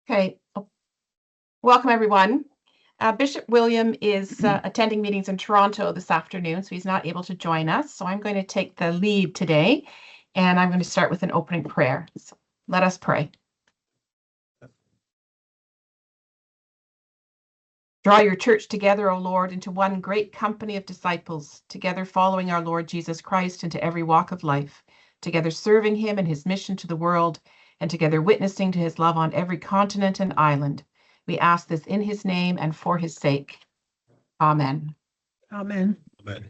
Okay, welcome everyone. Bishop William is attending meetings in Toronto this afternoon, so he's not able to join us. So I'm going to take the lead today, and I'm going to start with an opening prayer. So let us pray. Draw your church together, O Lord, into one great company of disciples, together following our Lord Jesus Christ into every walk of life, together serving him in his mission to the world, and together witnessing to his love on every continent and island. We ask this in his name and for his sake. Amen. Amen. Amen.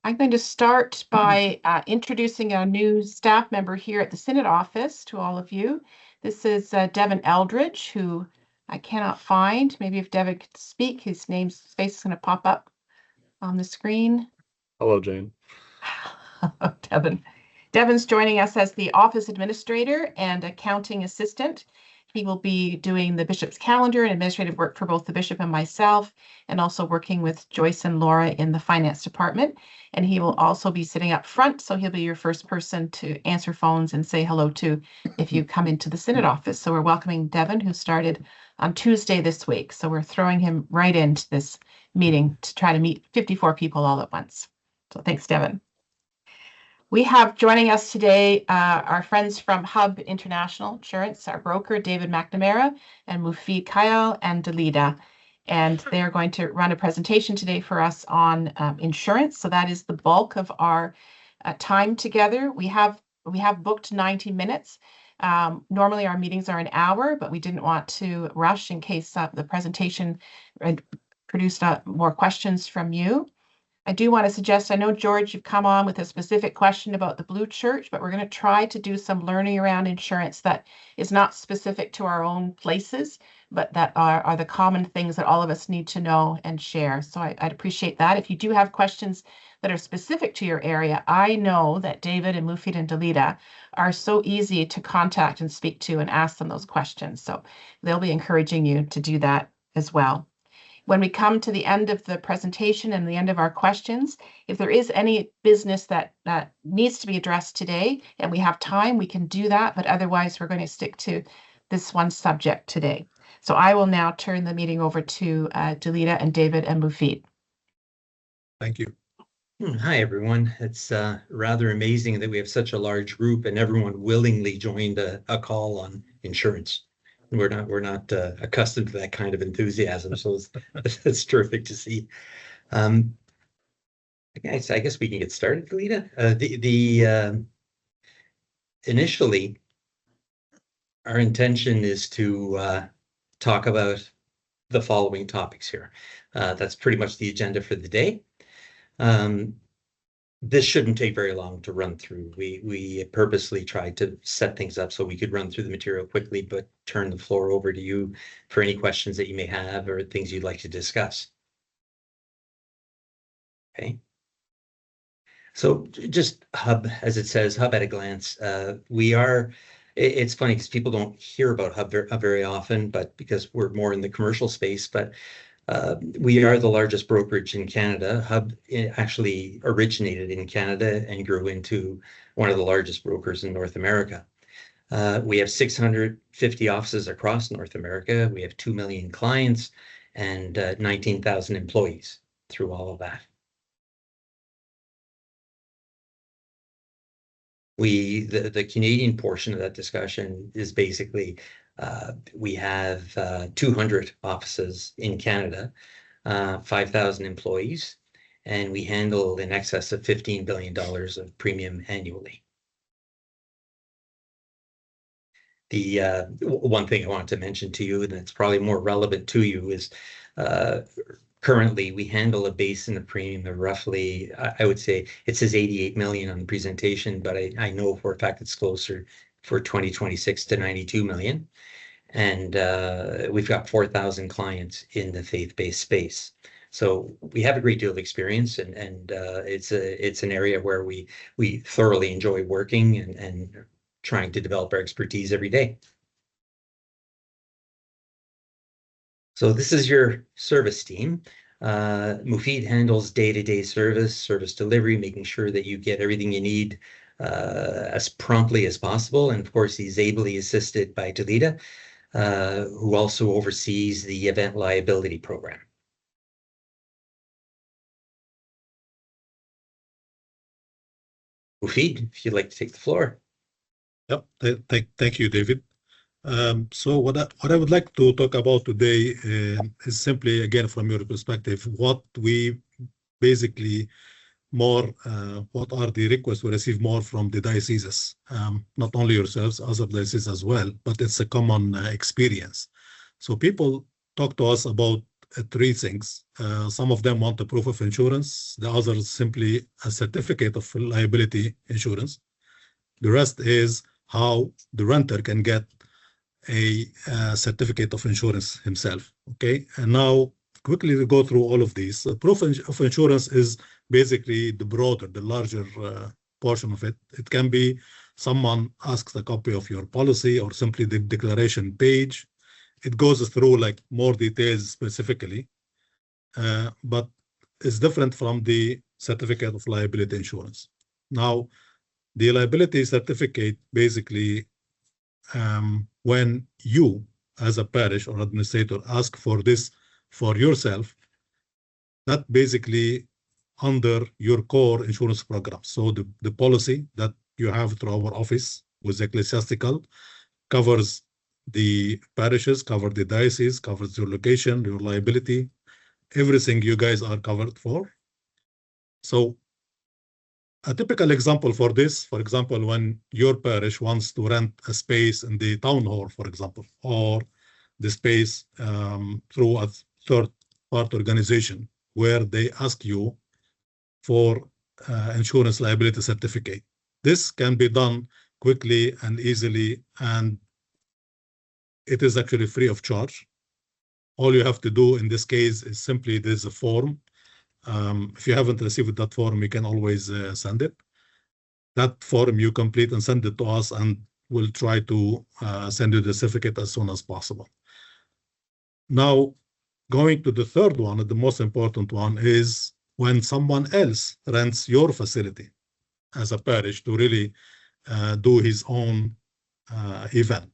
I'm going to start by introducing a new staff member here at the Synod office to all of you. This is Devin Eldridge, who I cannot find. Maybe if Devin could speak, his face is going to pop up on the screen. Hello, Jane. Devin's joining us as the office administrator and accounting assistant. He will be doing the bishop's calendar and administrative work for both the bishop and myself, and also working with Joyce and Laura in the finance department. And he will also be sitting up front, so he'll be your first person to answer phones and say hello to if you come into the Synod office. So we're welcoming Devin, who started on Tuesday this week. So we're throwing him right into this meeting to try to meet 54 people all at once. So thanks, Devin. We have joining us today our friends from Hub International Insurance, our broker, David McNamara, and Moufid, Kayal, and Dalidah. And they're going to run a presentation today for us on insurance. So that is the bulk of our time together. We have booked 90 minutes. Normally our meetings are an hour, but we didn't want to rush in case the presentation produced more questions from you. I do want to suggest, I know, George, you've come on with a specific question about the Blue Church, but we're going to try to do some learning around insurance that is not specific to our own places, but that are the common things that all of us need to know and share. So I'd appreciate that. If you do have questions that are specific to your area, I know that David and Moufid and Dalidah are so easy to contact and speak to and ask them those questions. So they'll be encouraging you to do that as well. When we come to the end of the presentation and the end of our questions, if there is any business that needs to be addressed today and we have time, we can do that. But otherwise, we're going to stick to this one subject today. So I will now turn the meeting over to Dalidah and David and Moufid. Thank you. Hi, everyone. It's rather amazing that we have such a large group and everyone willingly joined a call on insurance. We're not accustomed to that kind of enthusiasm, so it's terrific to see. I guess we can get started, Dalidah. Initially, our intention is to talk about the following topics here. That's pretty much the agenda for the day. This shouldn't take very long to run through. We purposely tried to set things up so we could run through the material quickly, but turn the floor over to you for any questions that you may have or things you'd like to discuss. Okay. So just Hub, as it says, Hub at a glance. It's funny because people don't hear about Hub very often, but because we're more in the commercial space, but we are the largest brokerage in Canada. Hub actually originated in Canada and grew into one of the largest brokers in North America. We have 650 offices across North America. We have 2 million clients and 19,000 employees through all of that. The Canadian portion of that discussion is basically we have 200 offices in Canada, 5,000 employees, and we handle in excess of $15 billion of premium annually. The one thing I want to mention to you, and it's probably more relevant to you, is currently we handle a base in the premium of roughly, I would say, it says 88 million on the presentation, but I know for a fact it's closer for 2026 to 92 million. And we've got 4,000 clients in the faith-based space. So we have a great deal of experience, and it's an area where we thoroughly enjoy working and trying to develop our expertise every day. So this is your service team. Moufid handles day-to-day service delivery, making sure that you get everything you need as promptly as possible. And of course, he's ably assisted by Dalidah. who also oversees the event liability program. Moufid, if you'd like to take the floor. Yep. Thank you, David. So what I would like to talk about today is simply, again, from your perspective, what we basically what are the requests we receive more from the dioceses, not only yourselves, other dioceses as well, but it's a common experience. So people talk to us about three things. Some of them want a proof of insurance, the others simply a certificate of liability insurance. The rest is how the renter can get a certificate of insurance himself. Okay, and now quickly to go through all of these. Proof of insurance is basically the broader, the larger portion of it. It can be someone asks a copy of your policy or simply the declaration page. It goes through like more details specifically, but it's different from the certificate of liability insurance. Now, the liability certificate basically, when you as a parish or administrator ask for this for yourself, that basically under your core insurance program. So the policy that you have through our office with ecclesiastical covers the parishes, covers the diocese, covers your location, your liability, everything you guys are covered for. So a typical example for this, for example, when your parish wants to rent a space in the town hall, for example, or the space through a third-party organization where they ask you for insurance liability certificate. This can be done quickly and easily, and it is actually free of charge. All you have to do in this case is simply there's a form. If you haven't received that form, you can always send it. That form you complete and send it to us, and we'll try to send you the certificate as soon as possible. Now, going to the third one, the most important one, is when someone else rents your facility as a parish to really do his own event.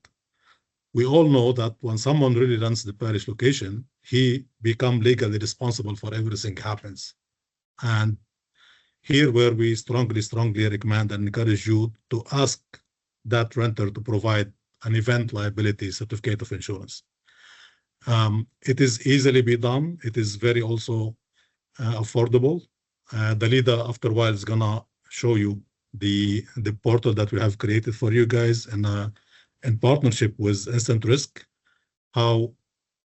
We all know that when someone really rents the parish location, he becomes legally responsible for everything happens. And here where we strongly recommend and encourage you to ask that renter to provide an event liability certificate of insurance. It is easily be done. It is very also affordable. Dalidah after a while is gonna show you the portal that we have created for you guys and in partnership with Instant Risk, how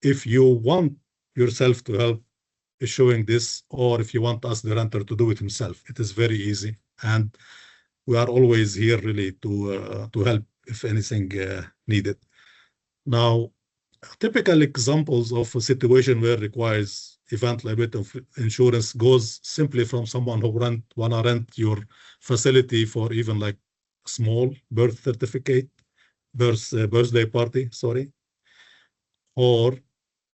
if you want yourself to help issuing this, or if you want us, the renter, to do it himself, it is very easy. And we are always here really to help if anything needed. Now, typical examples of a situation where birth event liability of insurance goes simply from someone who wanna rent your facility for even like small birth certificate, birthday party, sorry, or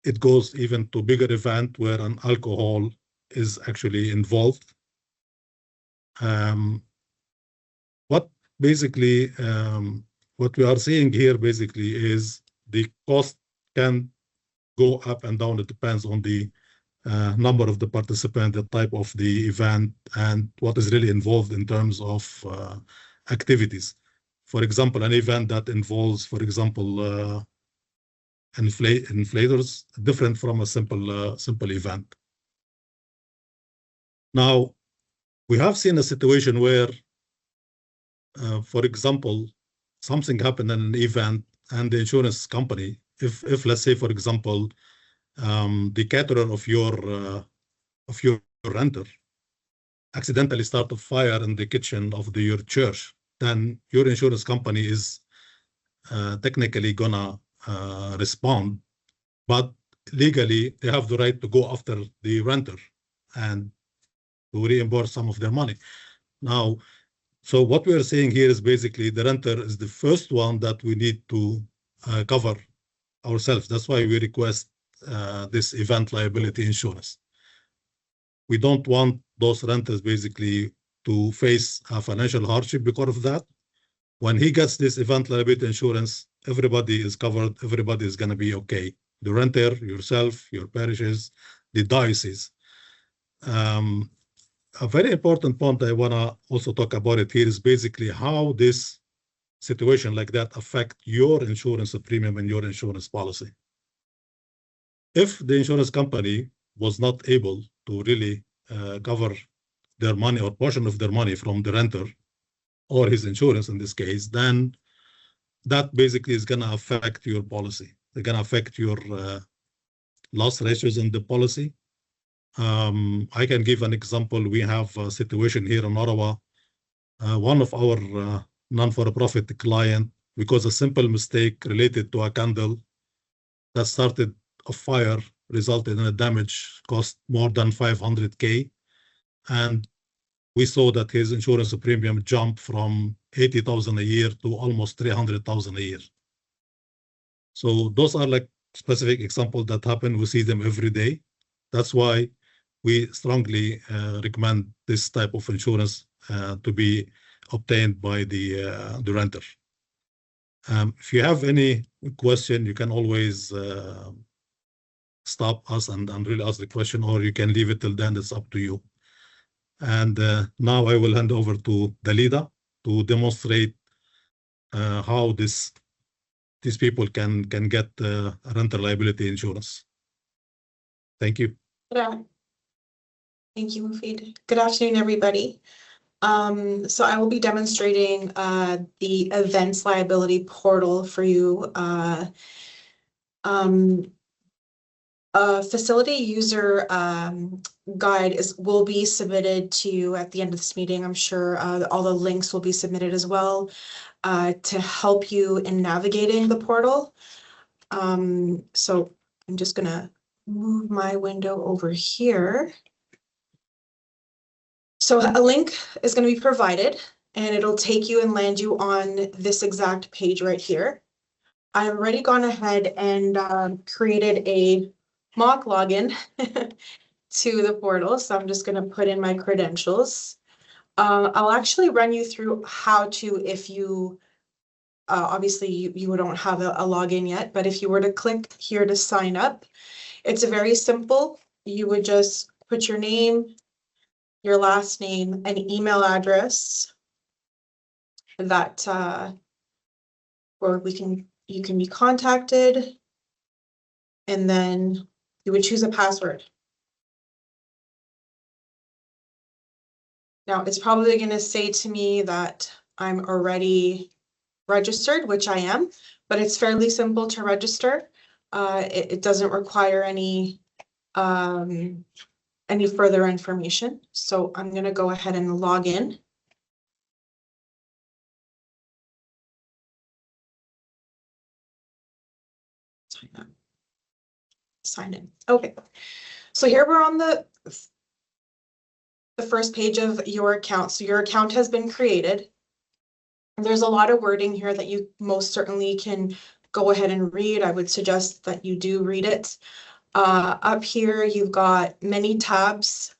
it goes even to bigger event where an alcohol is actually involved. What basically what we are seeing here basically is the cost can go up and down. It depends on the number of the participants, the type of the event, and what is really involved in terms of activities. For example, an event that involves, for example, inflators, different from a simple event. Now, we have seen a situation where, for example, something happened in an event and the insurance company, if let's say, for example, the caterer of your renter accidentally start a fire in the kitchen of your church, then your insurance company is technically gonna respond, but legally they have the right to go after the renter and to reimburse some of their money. Now, so what we are saying here is basically the renter is the first one that we need to cover ourselves. That's why we request this event liability insurance. We don't want those renters basically to face a financial hardship because of that, when he gets this event liability insurance, everybody is covered, everybody is going to be okay. The renter, yourself, your parishes, the diocese. A very important point I want to also talk about it here is basically how this situation like that affect your insurance premium and your insurance policy. If the insurance company was not able to really cover their money or portion of their money from the renter or his insurance in this case, then that basically is going to affect your policy. They're going to affect your loss ratios in the policy. I can give an example. We have a situation here in Ottawa. One of our non-for-profit client, because a simple mistake related to a candle that started a fire, resulted in a damage, cost more than 500K. And we saw that his insurance premium jumped from 80,000 a year to almost 300,000 a year. So those are like specific examples that happen. We see them every day. That's why we strongly recommend this type of insurance to be obtained by the renter. If you have any question, you can always stop us and really ask the question, or you can leave it till then. It's up to you. And now I will hand over to Dalidah to demonstrate how these people can get renter liability insurance. Thank you. Yeah. Thank you, Moufid. Good afternoon, everybody. So I will be demonstrating the events liability portal for you. A facility user guide will be submitted to you at the end of this meeting. I'm sure all the links will be submitted as well to help you in navigating the portal. So I'm just gonna move my window over here. So a link is going to be provided, and it'll take you and land you on this exact page right here. I've already gone ahead and created a mock login to the portal. So I'm just going to put in my credentials. I'll actually run you through how to, if you, obviously you don't have a login yet, but if you were to click here to sign up, it's very simple. You would just put your name, your last name, and email address that where you can be contacted, and then you would choose a password. Now it's probably going to say to me that I'm already registered, which I am, but it's fairly simple to register. It doesn't require any further information. So I'm going to go ahead and log in. Sign in. Okay. So here we're on the first page of your account. So your account has been created. There's a lot of wording here that you most certainly can go ahead and read. I would suggest that you do read it. Up here, you've got many tabs.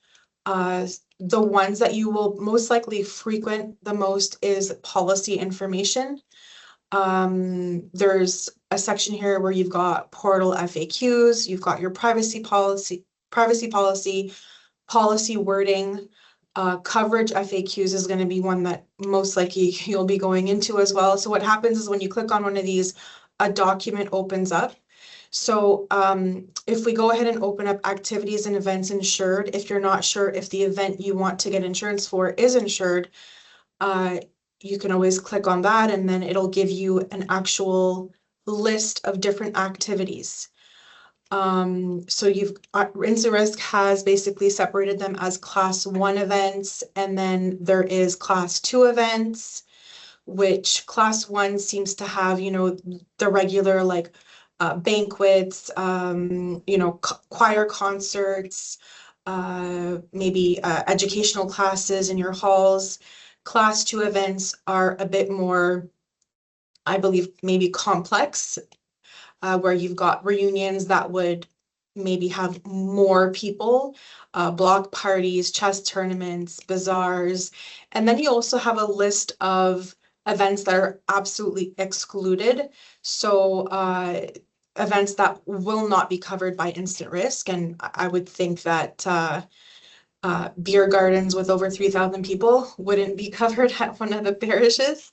The ones that you will most likely frequent the most is policy information. There's a section here where you've got portal FAQs, you've got your privacy policy, policy wording. Coverage FAQs is going to be one that most likely you'll be going into as well. So what happens is when you click on one of these, a document opens up. So if we go ahead and open up activities and events insured, if you're not sure if the event you want to get insurance for is insured, you can always click on that, and then it'll give you an actual list of different activities. So you've Risk has basically separated them as class 1 events, and then there is class 2 events, which class 1 seems to have, you know, the regular like banquets, you know, choir concerts, maybe educational classes in your halls. Class 2 events are a bit more, I believe, maybe complex, where you've got reunions that would maybe have more people, block parties, chess tournaments, bazaars. And then you also have a list of events that are absolutely excluded. So events that will not be covered by instant risk. And I would think that beer gardens with over 3,000 people wouldn't be covered at one of the parishes.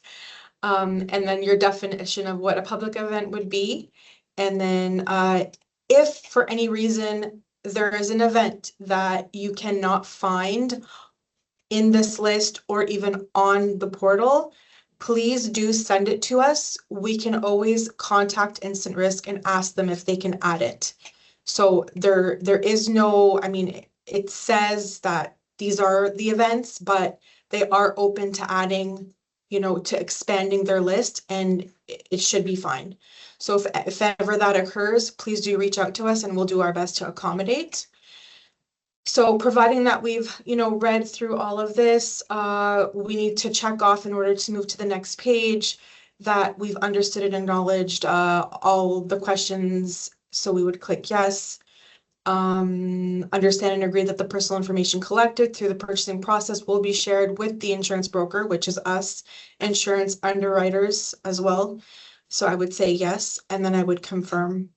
And then your definition of what a public event would be. And then if for any reason there is an event that you cannot find in this list or even on the portal, please do send it to us. We can always contact Instant Risk and ask them if they can add it. So there is no, I mean, it says that these are the events, but they are open to adding, you know, to expanding their list, and it should be fine. So if ever that occurs, please do reach out to us and we'll do our best to accommodate. So providing that we've, you know, read through all of this, we need to check off in order to move to the next page that we've understood and acknowledged all the questions. So we would click yes. Understand and agree that the personal information collected through the purchasing process will be shared with the insurance broker, which is us, insurance underwriters as well. So I would say yes, and then I would confirm.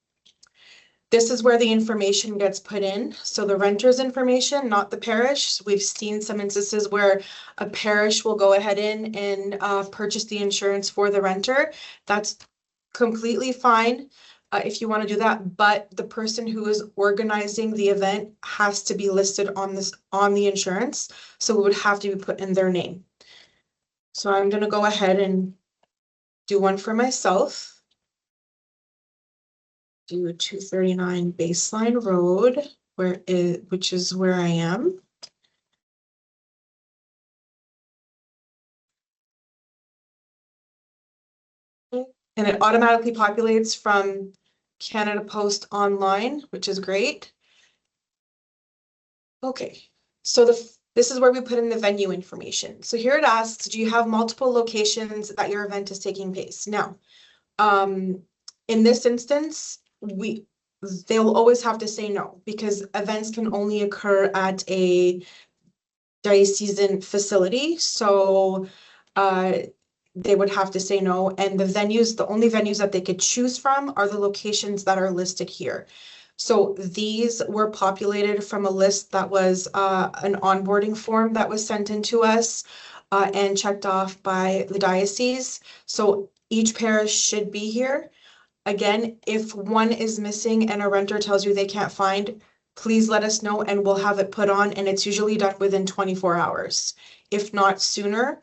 This is where the information gets put in. So the renter's information, not the parish. We've seen some instances where a parish will go ahead in and purchase the insurance for the renter. That's completely fine if you want to do that, but the person who is organizing the event has to be listed on the insurance. So it would have to be put in their name. So I'm going to go ahead and do one for myself. Do a 239 Baseline Road, which is where I am. And it automatically populates from Canada Post Online, which is great. Okay, so this is where we put in the venue information. So here it asks, do you have multiple locations that your event is taking place? Now, in this instance, they'll always have to say no, because events can only occur at a diocesan facility. So they would have to say no. And the only venues that they could choose from are the locations that are listed here. So these were populated from a list that was an onboarding form that was sent into us and checked off by the diocese. So each parish should be here. Again, if one is missing and a renter tells you they can't find, please let us know and we'll have it put on, and it's usually done within 24 hours, if not sooner.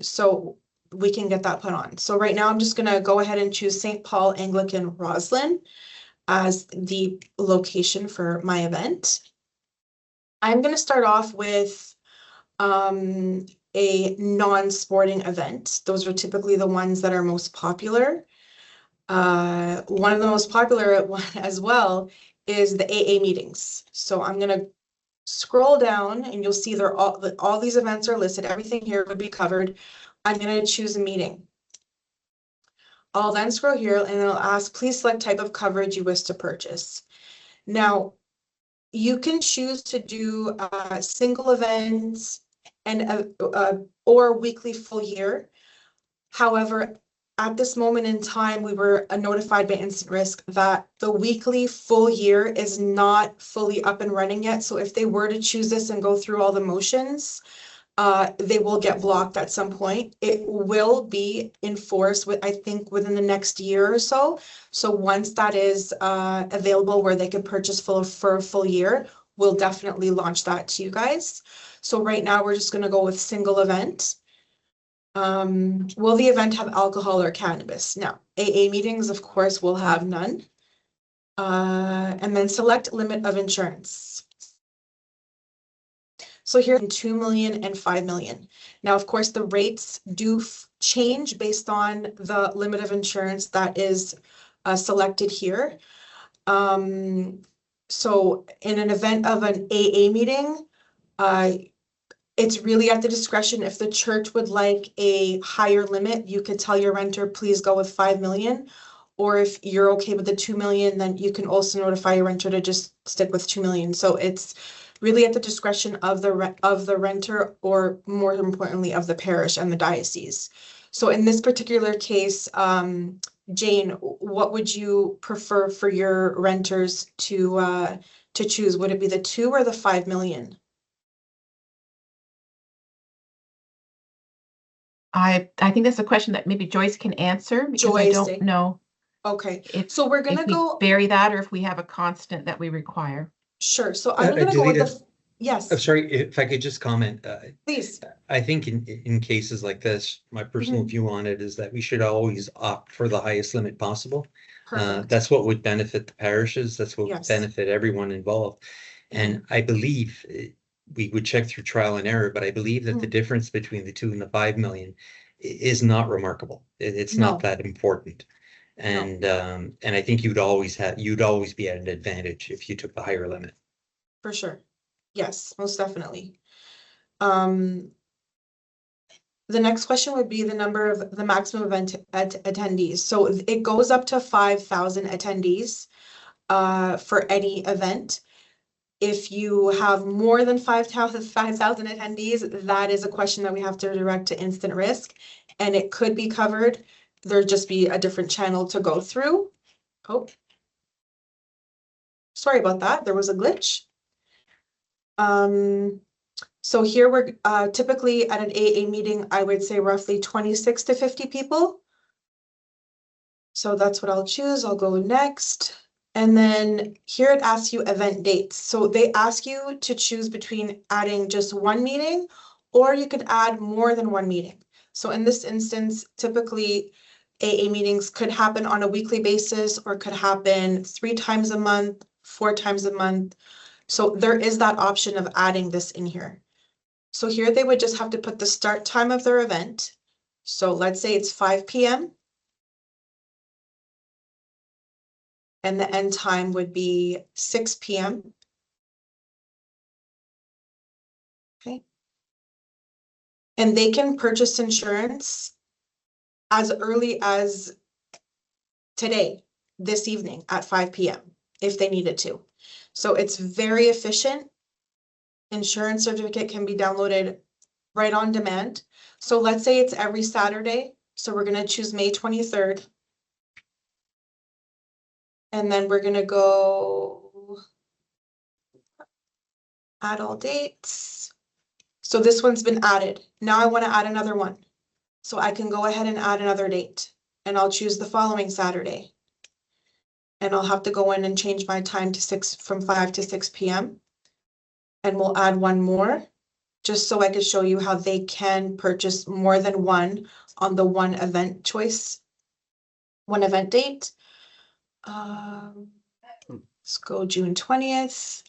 So we can get that put on. So right now I'm just going to go ahead and choose St. Paul Anglican Roslyn as the location for my event. I'm going to start off with a non-sporting event. Those are typically the ones that are most popular. One of the most popular as well is the AA meetings. So I'm going to scroll down and you'll see all these events are listed. Everything here would be covered. I'm going to choose a meeting. I'll then scroll here and it'll ask, please select type of coverage you wish to purchase. Now, you can choose to do single events and or weekly full year. However, at this moment in time, we were notified by Instant Risk that the weekly full year is not fully up and running yet. So if they were to choose this and go through all the motions, they will get blocked at some point. It will be enforced, I think, within the next year or so. So once that is available where they could purchase for a full year, we'll definitely launch that to you guys. So right now, we're just going to go with single event. Will the event have alcohol or cannabis? Now, AA meetings, of course, will have none. And then select limit of insurance. So here, 2 million and 5 million. Now, of course, the rates do change based on the limit of insurance that is selected here. So in an event of an AA meeting, it's really at the discretion. If the church would like a higher limit, you could tell your renter, please go with 5 million. Or if you're okay with the 2 million, then you can also notify your renter to just stick with 2 million. So it's really at the discretion of the renter, or more importantly, of the parish and the diocese. So in this particular case, Jane, what would you prefer for your renters to choose? Would it be the 2 or the 5 million? I think that's a question that maybe Joyce can answer, because I Joyce, don't know Okay, if so we're gonna if we go, vary that or if we have a constant that we require. sure, so I'm gonna go with Dalidah, the, yes, I'm sorry, if I could just comment, please. I think in cases like this, my personal view on it is that we should always opt for the highest limit possible. Perfect. That's what would benefit the parishes. That's what would Yes. benefit everyone involved. And I believe we would check through trial and error, but I believe that the difference between the 2 and the 5 million is not remarkable. It's No. not that important. And I think you'd always be at an advantage if you took the higher limit. For sure. Yes, most definitely. The next question would be the number of the maximum event attendees. So it goes up to 5,000 attendees for any event. If you have more than 5,000 attendees, that is a question that we have to direct to instant risk, and it could be covered. There'd just be a different channel to go through. Oh, sorry about that. There was a glitch. So here we're typically at an AA meeting, I would say roughly 26 to 50 people. So that's what I'll choose. I'll go next. And then here it asks you event dates. So they ask you to choose between adding just one meeting, or you could add more than one meeting. So in this instance, typically AA meetings could happen on a weekly basis, or could happen 3 times a month, 4 times a month. So there is that option of adding this in here. So here they would just have to put the start time of their event. So let's say it's 5 p.m. and the end time would be 6 p.m. Okay. And they can purchase insurance as early as today, this evening at 5 p.m. if they needed to. So it's very efficient. Insurance certificate can be downloaded right on demand. So let's say it's every Saturday. So we're going to choose May 23rd. And then we're going to go add all dates. So this one's been added. Now I want to add another one. So I can go ahead and add another date, and I'll choose the following Saturday. And I'll have to go in and change my time to from 5 to 6 p.m. And we'll add one more, just so I can show you how they can purchase more than one on the one event choice, one event date. Let's go June 20th,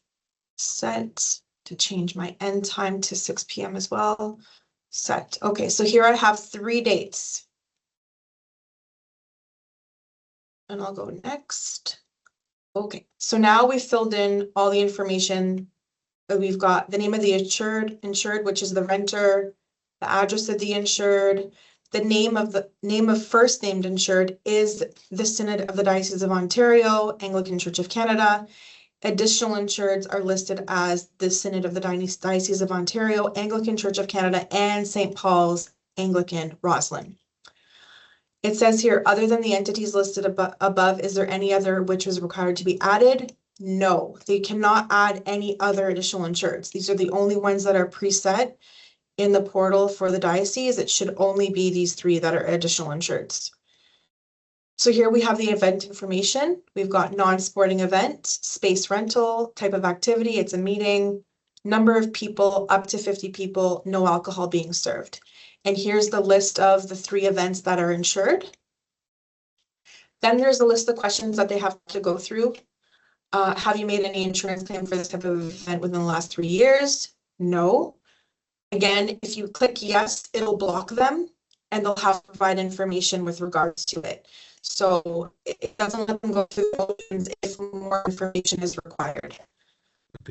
set to change my end time to 6 p.m. as well. Set. Okay, so here I have 3 dates. And I'll go next. Okay, so now we've filled in all the information. We've got the name of the insured, which is the renter, the address of the insured, the name of first named insured is the Synod of the Diocese of Ontario, Anglican Church of Canada. Additional insureds are listed as the Synod of the Diocese of Ontario, Anglican Church of Canada, and St. Paul's Anglican Roslin. It says here, other than the entities listed above, is there any other which was required to be added? No, they cannot add any other additional insureds. These are the only ones that are preset in the portal for the diocese. It should only be these 3 that are additional insureds. So here we have the event information. We've got non-sporting event, space rental, type of activity, it's a meeting, number of people, up to 50 people, no alcohol being served. And here's the list of the 3 events that are insured. Then there's a list of questions that they have to go through. Have you made any insurance claim for this type of event within the last 3 years? No. Again, if you click yes, it'll block them and they'll have to provide information with regards to it. So it doesn't let them go through the motions if more information is required.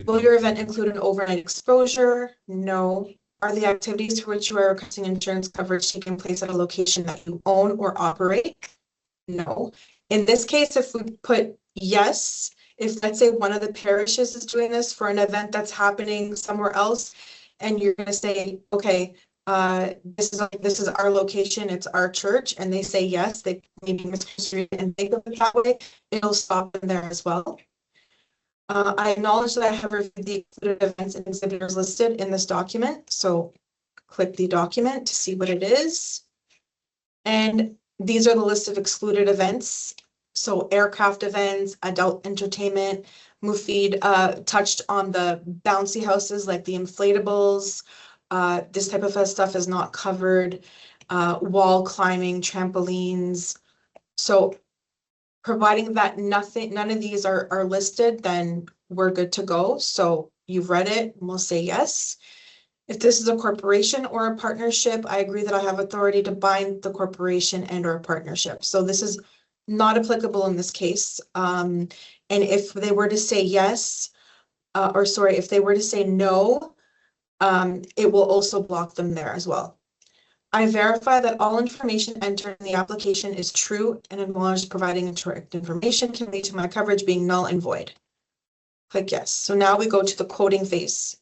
Will your event include an overnight exposure? No. Are the activities for which you are requesting insurance coverage taking place at a location that you own or operate? No. In this case, if we put yes, If, let's say, one of the parishes is doing this for an event that's happening somewhere else, and you're gonna say, okay, this is our location, it's our church, and they say yes, they maybe misconstrue it and think of it that way, it'll stop them there as well. I acknowledge that I have reviewed the excluded events and exhibitors listed in this document, so click the document to see what it is. And these are the list of excluded events. So aircraft events, adult entertainment, Moufid touched on the bouncy houses like the inflatables. This type of stuff is not covered. Wall climbing, trampolines. So providing that none of these are listed, then we're good to go. So you've read it, we'll say yes. If this is a corporation or a partnership, I agree that I have authority to bind the corporation and or partnership. So this is not applicable in this case. And if they were to say yes, if they were to say no, it will also block them there as well. I verify that all information entered in the application is true and acknowledge providing incorrect information can lead to my coverage being null and void. Click yes. So now we go to the quoting phase.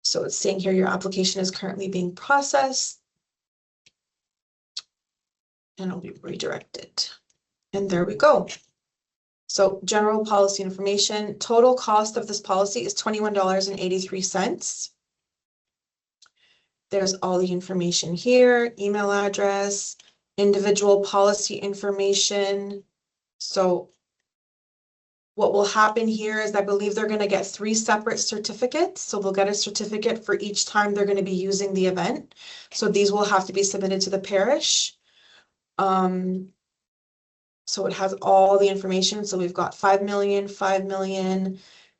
So it's saying here your application is currently being processed. And it'll be redirected. And there we go. So general policy information, total cost of this policy is $21.83. There's all the information here, email address, individual policy information. So what will happen here is I believe they're going to get 3 separate certificates. So they'll get a certificate for each time they're going to be using the event. So these will have to be submitted to the parish. So it has all the information. So we've got 5 million,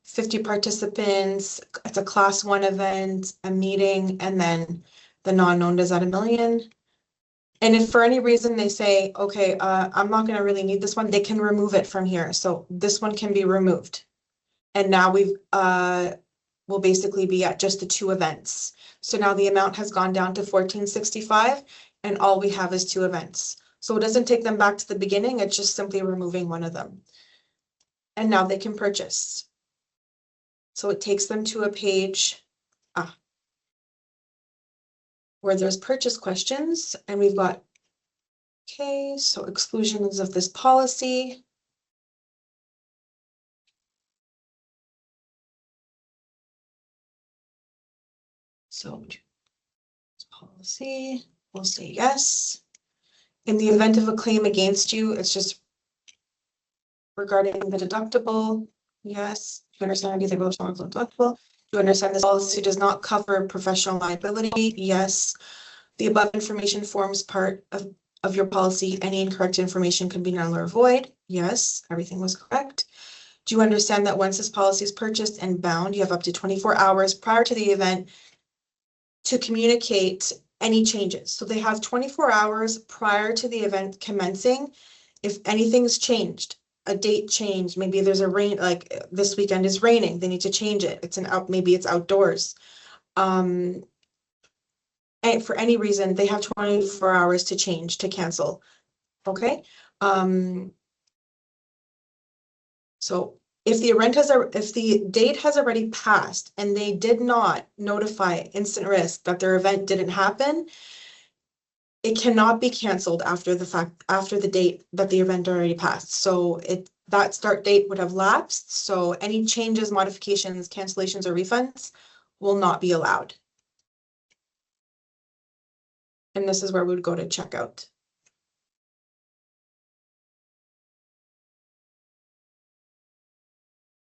50 participants. It's a class 1 event, a meeting, and then the non-known is at $1 million. And if for any reason they say, okay, I'm not going to really need this one, they can remove it from here. So this one can be removed. And now we'll basically be at just the 2 events. So now the amount has gone down to $14.65 and all we have is 2 events. So it doesn't take them back to the beginning. It's just simply removing one of them. And now they can purchase. So it takes them to a page where there's purchase questions, and we've got, okay, so exclusions of this policy. So policy, we'll say yes. In the event of a claim against you, it's just regarding the deductible. Yes. Do you understand anything about deductible? Do you understand this policy does not cover professional liability? Yes. The above information forms part of your policy. Any incorrect information can be null or void. Yes, everything was correct. Do you understand that once this policy is purchased and bound, you have up to 24 hours prior to the event to communicate any changes? So they have 24 hours prior to the event commencing. If anything's changed, a date change, maybe there's a rain, like this weekend is raining, they need to change it. It's maybe it's outdoors. And for any reason, they have 24 hours to change, to cancel. Okay. So if the date has already passed and they did not notify instant risk that their event didn't happen, it cannot be canceled after the date that the event already passed. So that start date would have lapsed. So any changes, modifications, cancellations, or refunds will not be allowed. And this is where we would go to checkout.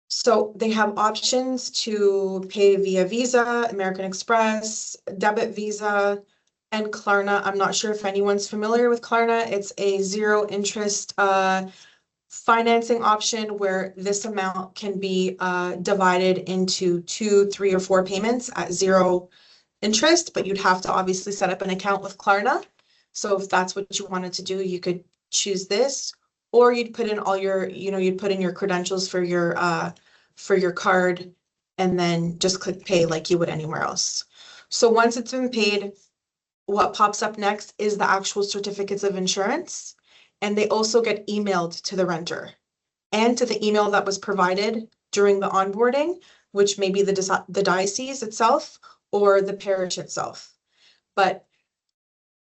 So they have options to pay via Visa, American Express, debit Visa, and Klarna. I'm not sure if anyone's familiar with Klarna. It's a 0 interest financing option where this amount can be divided into 2, 3, or 4 payments at 0 interest, but you'd have to obviously set up an account with Klarna. So if that's what you wanted to do, you could choose this, or you'd put in all your, you'd put in your credentials for your card and then just click pay like you would anywhere else. So once it's been paid, what pops up next is the actual certificates of insurance, and they also get emailed to the renter. and to the email that was provided during the onboarding, which may be the diocese itself or the parish itself. But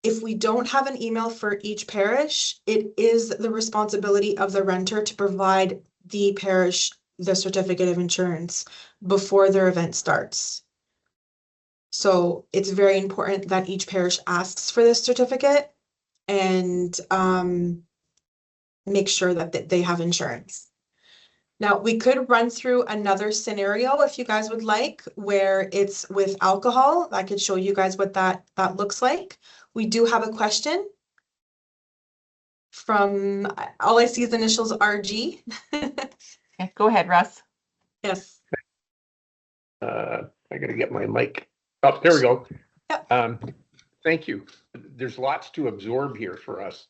if we don't have an email for each parish, it is the responsibility of the renter to provide the parish the certificate of insurance before their event starts. So it's very important that each parish asks for this certificate and make sure that they have insurance. Now, we could run through another scenario if you guys would like, where it's with alcohol. I could show you guys what that looks like. We do have a question from, all I see is initials RG. Okay, go ahead, Russ. Yes. I gotta get my mic. Oh, there we go. Yep. Thank you. There's lots to absorb here for us.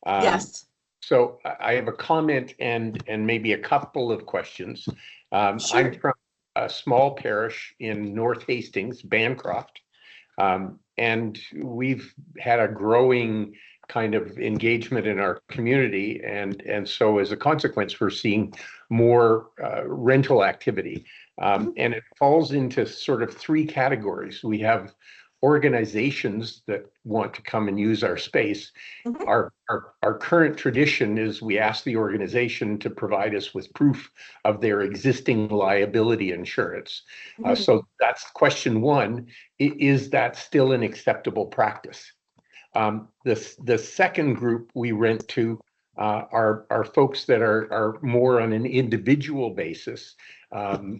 Yes. So I have a comment and maybe a couple of questions. Sure. I'm from a small parish in North Hastings, Bancroft, and we've had a growing kind of engagement in our community, and so as a consequence, we're seeing more rental activity, and it falls into sort of three categories. We have organizations that want to come and use our space. Our current tradition is we ask the organization to provide us with proof of their existing liability insurance. So that's question one. Is that still an acceptable practice? The second group we rent to are folks that are more on an individual basis.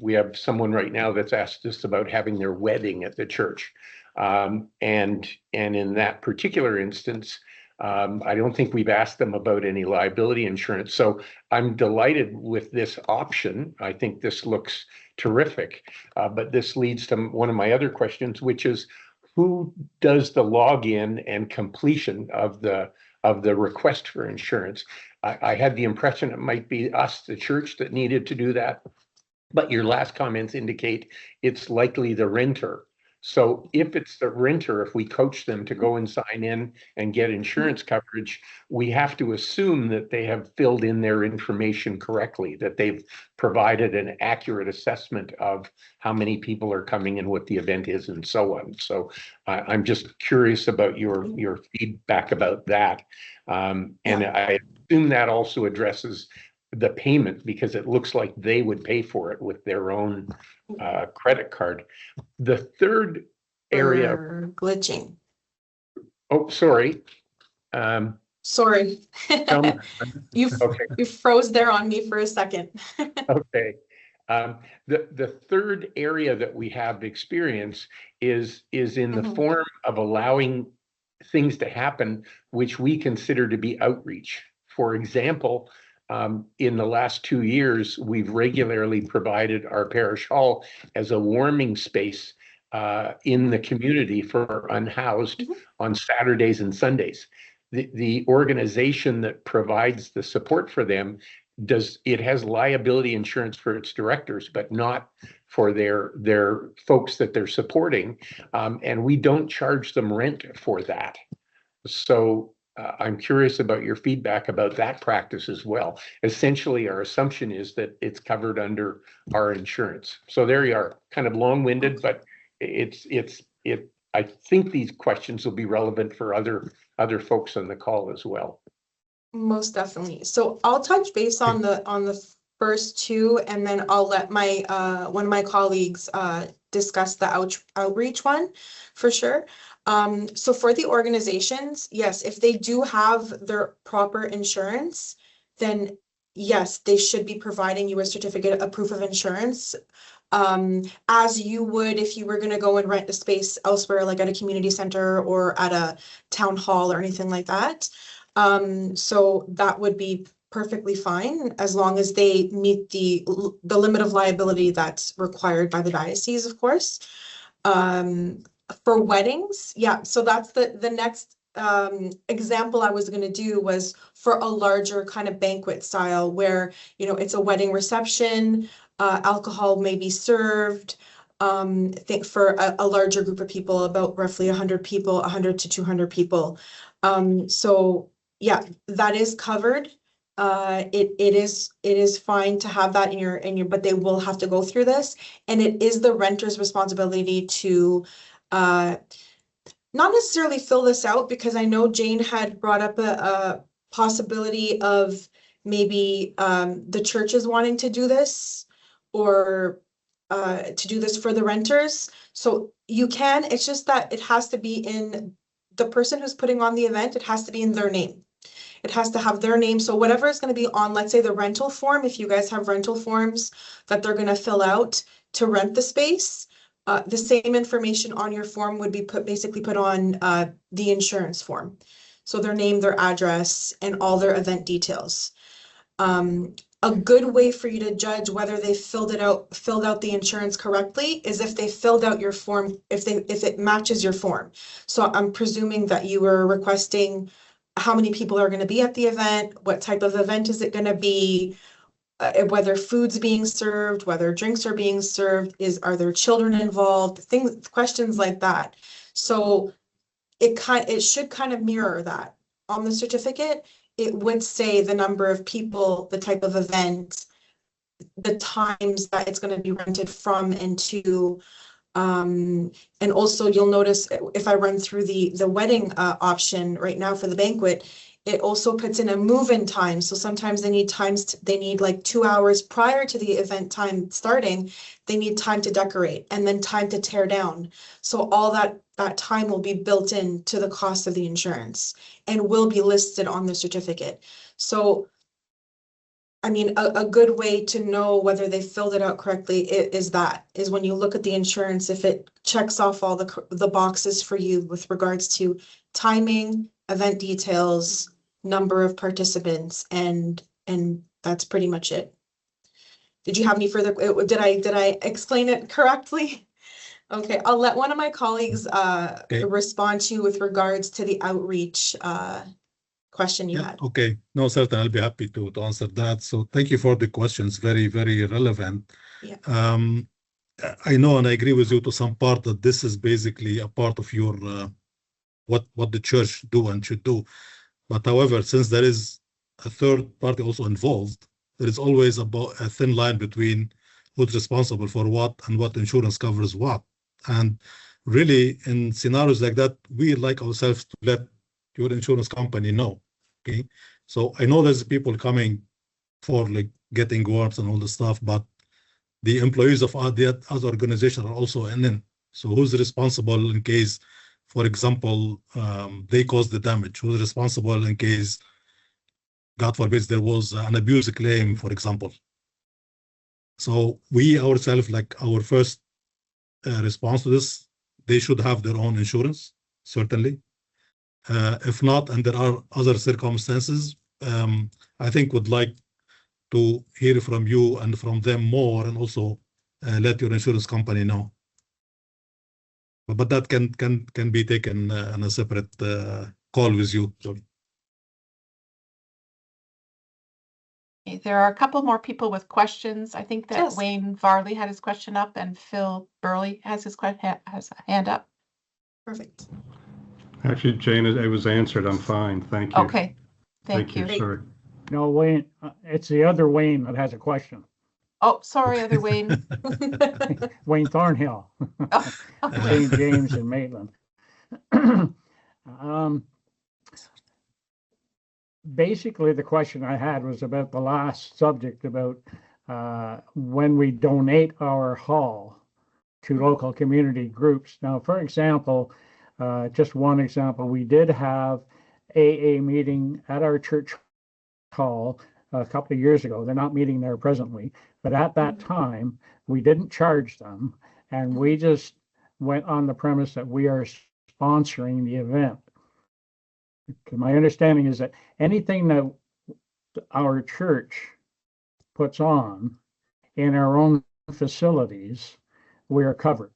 We have someone right now that's asked us about having their wedding at the church. And in that particular instance, I don't think we've asked them about any liability insurance. So I'm delighted with this option. I think this looks terrific. But this leads to one of my other questions, which is who does the login and completion of the request for insurance? I had the impression it might be us, the church, that needed to do that. But your last comments indicate it's likely the renter. So if it's the renter, if we coach them to go and sign in and get insurance coverage, we have to assume that they have filled in their information correctly, that they've provided an accurate assessment of how many people are coming and what the event is and so on. So I'm just curious about your feedback about that. And I assume that also addresses the payment, because it looks like they would pay for it with their own credit card. The third area. Glitching. Oh, sorry. Sorry. You froze there on me for a second. Okay. The third area that we have experience is in the form of allowing things to happen which we consider to be outreach. For example, in the last 2 years, we've regularly provided our parish hall as a warming space in the community for unhoused on Saturdays and Sundays. The organization that provides the support for them has liability insurance for its directors, but not for their folks that they're supporting, and we don't charge them rent for that. So I'm curious about your feedback about that practice as well. Essentially, our assumption is that it's covered under our insurance. So there you are, kind of long-winded, but I think these questions will be relevant for other folks on the call as well. Most definitely. So I'll touch base on the first two, and then I'll let my one of my colleagues discuss the outreach one for sure. So for the organizations, yes, if they do have their proper insurance, then yes, they should be providing you a certificate, a proof of insurance, as you would if you were going to go and rent a space elsewhere, like at a community center or at a town hall or anything like that. So that would be perfectly fine as long as they meet the limit of liability that's required by the diocese, of course. For weddings, yeah, so that's the next example I was going to do was for a larger kind of banquet style where, it's a wedding reception, alcohol may be served. I think for a larger group of people, about roughly 100 people, 100 to 200 people. So yeah, that is covered it is fine to have that in your, but they will have to go through this. And it is the renter's responsibility to, not necessarily fill this out, because I know Jane had brought up a possibility of maybe, the churches wanting to do this, or, to do this for the renters. So you can, it's just that it has to be in the person who's putting on the event, it has to be in their name. It has to have their name. So whatever is going to be on, let's say, the rental form, if you guys have rental forms that they're going to fill out to rent the space, the same information on your form would be basically put on the insurance form. So their name, their address, and all their event details. A good way for you to judge whether they filled out the insurance correctly is if they filled out your form, if it matches your form. So I'm presuming that you were requesting how many people are going to be at the event, what type of event is it going to be, whether food's being served, whether drinks are being served, are there children involved, questions like that. So it should kind of mirror that. On the certificate, it would say the number of people, the type of event, the times that it's going to be rented from and to. And also you'll notice if I run through the wedding option right now for the banquet, it also puts in a move-in time. So sometimes they need like 2 hours prior to the event time starting, they need time to decorate and then time to tear down. So all that time will be built into the cost of the insurance and will be listed on the certificate. So I mean, a good way to know whether they filled it out correctly is when you look at the insurance, if it checks off all the boxes for you with regards to timing, event details, number of participants, and that's pretty much it. Did you have any further, did I explain it correctly? Okay, I'll let one of my colleagues respond to you with regards to the outreach question you had. Okay, no, certainly I'll be happy to answer that. So thank you for the questions, very, very relevant. Yeah. I know and I agree with you to some part that this is basically a part of your what the church do and should do. But however, since there is a third party also involved, there is always about a thin line between who's responsible for what and what insurance covers what. And really, in scenarios like that, we like ourselves to let your insurance company know. Okay, so I know there's people coming for like getting awards and all the stuff, but the employees of the other organization are also in. So who's responsible in case, for example, they caused the damage? Who's responsible in case, God forbid, there was an abuse claim, for example? So we ourselves, like our first response to this, they should have their own insurance, certainly. If not, and there are other circumstances, I think would like to hear from you and from them more, and also let your insurance company know. But that can be taken on a separate call with you. Sorry. Okay, there are a couple more people with questions. I think that Yes. Wayne Varley had his question up, and Phil Burley has has a hand up. Perfect. Actually, Jane, it was answered. I'm fine. Thank you. Okay, thank you. Sorry. No, Wayne, it's the other Wayne that has a question. Oh, sorry, other Wayne. Wayne Thornhill, Oh, St. James and Maitland. Basically, the question I had was about the last subject about when we donate our hall to local community groups. Now, for example, just one example, we did have AA meeting at our church hall a couple of years ago. They're not meeting there presently, but at that time, we didn't charge them, and we just went on the premise that we are sponsoring the event. My understanding is that anything that our church puts on in our own facilities, we are covered.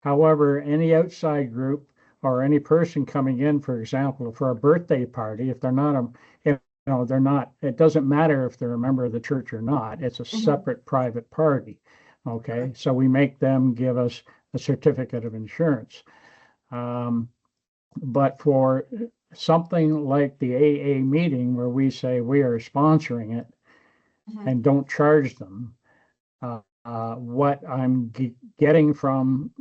However, any outside group or any person coming in, for example, for a birthday party, if they're not they're not, it doesn't matter if they're a member of the church or not, it's a separate private party. Okay, so we make them give us a certificate of insurance. But for something like the AA meeting where we say we are sponsoring it Mhm. and don't charge them. What I'm getting from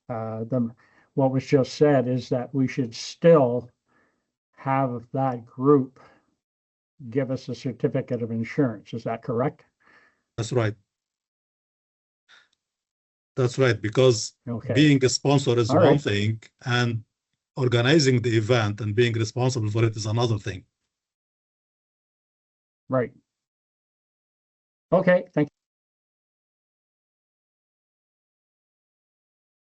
what was just said is that we should still have that group give us a certificate of insurance. Is that correct? That's right. That's right, because Okay. being a sponsor is All one right. thing, and organizing the event and being responsible for it is another thing. Right. Okay, thank you.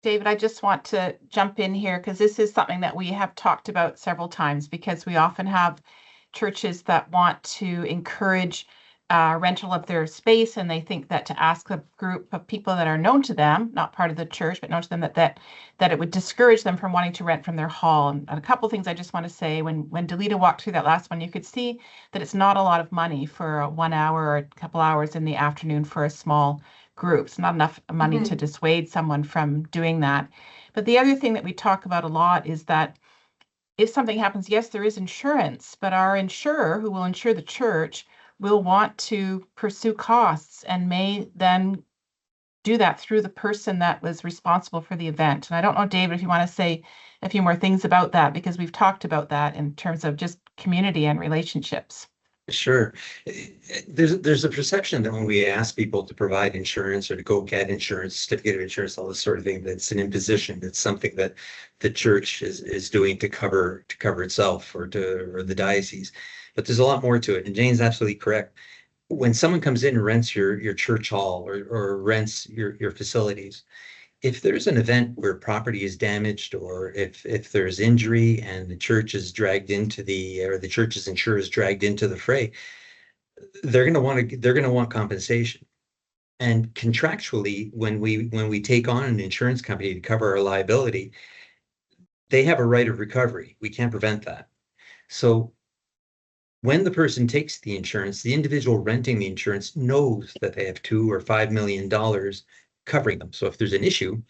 David, I just want to jump in here because this is something that we have talked about several times, because we often have churches that want to encourage rental of their space, and they think that to ask a group of people that are known to them, not part of the church, but known to them, that it would discourage them from wanting to rent from their hall. And a couple things I just want to say, when Dalidah walked through that last one, you could see that it's not a lot of money for 1 hour or a couple hours in the afternoon for a small group. It's not enough money to dissuade someone from doing that. But the other thing that we talk about a lot is that if something happens, yes, there is insurance, but our insurer, who will insure the church, will want to pursue costs and may then do that through the person that was responsible for the event. And I don't know, David, if you want to say a few more things about that, because we've talked about that in terms of just community and relationships. Sure. There's a perception that when we ask people to provide insurance or to go get insurance, certificate of insurance, all this sort of thing, that's an imposition. It's something that the church is doing to cover itself or the diocese. But there's a lot more to it. And Jane's absolutely correct. When someone comes in and rents your church hall or rents your facilities, if there's an event where property is damaged, or if there's injury and the church is dragged into the church's insurer is dragged into the fray, they're going to want compensation. And contractually, when we take on an insurance company to cover our liability, they have a right of recovery. We can't prevent that. So when the person takes the insurance, the individual renting the insurance knows that they have $2 or $5 million covering them. So if there's an issue,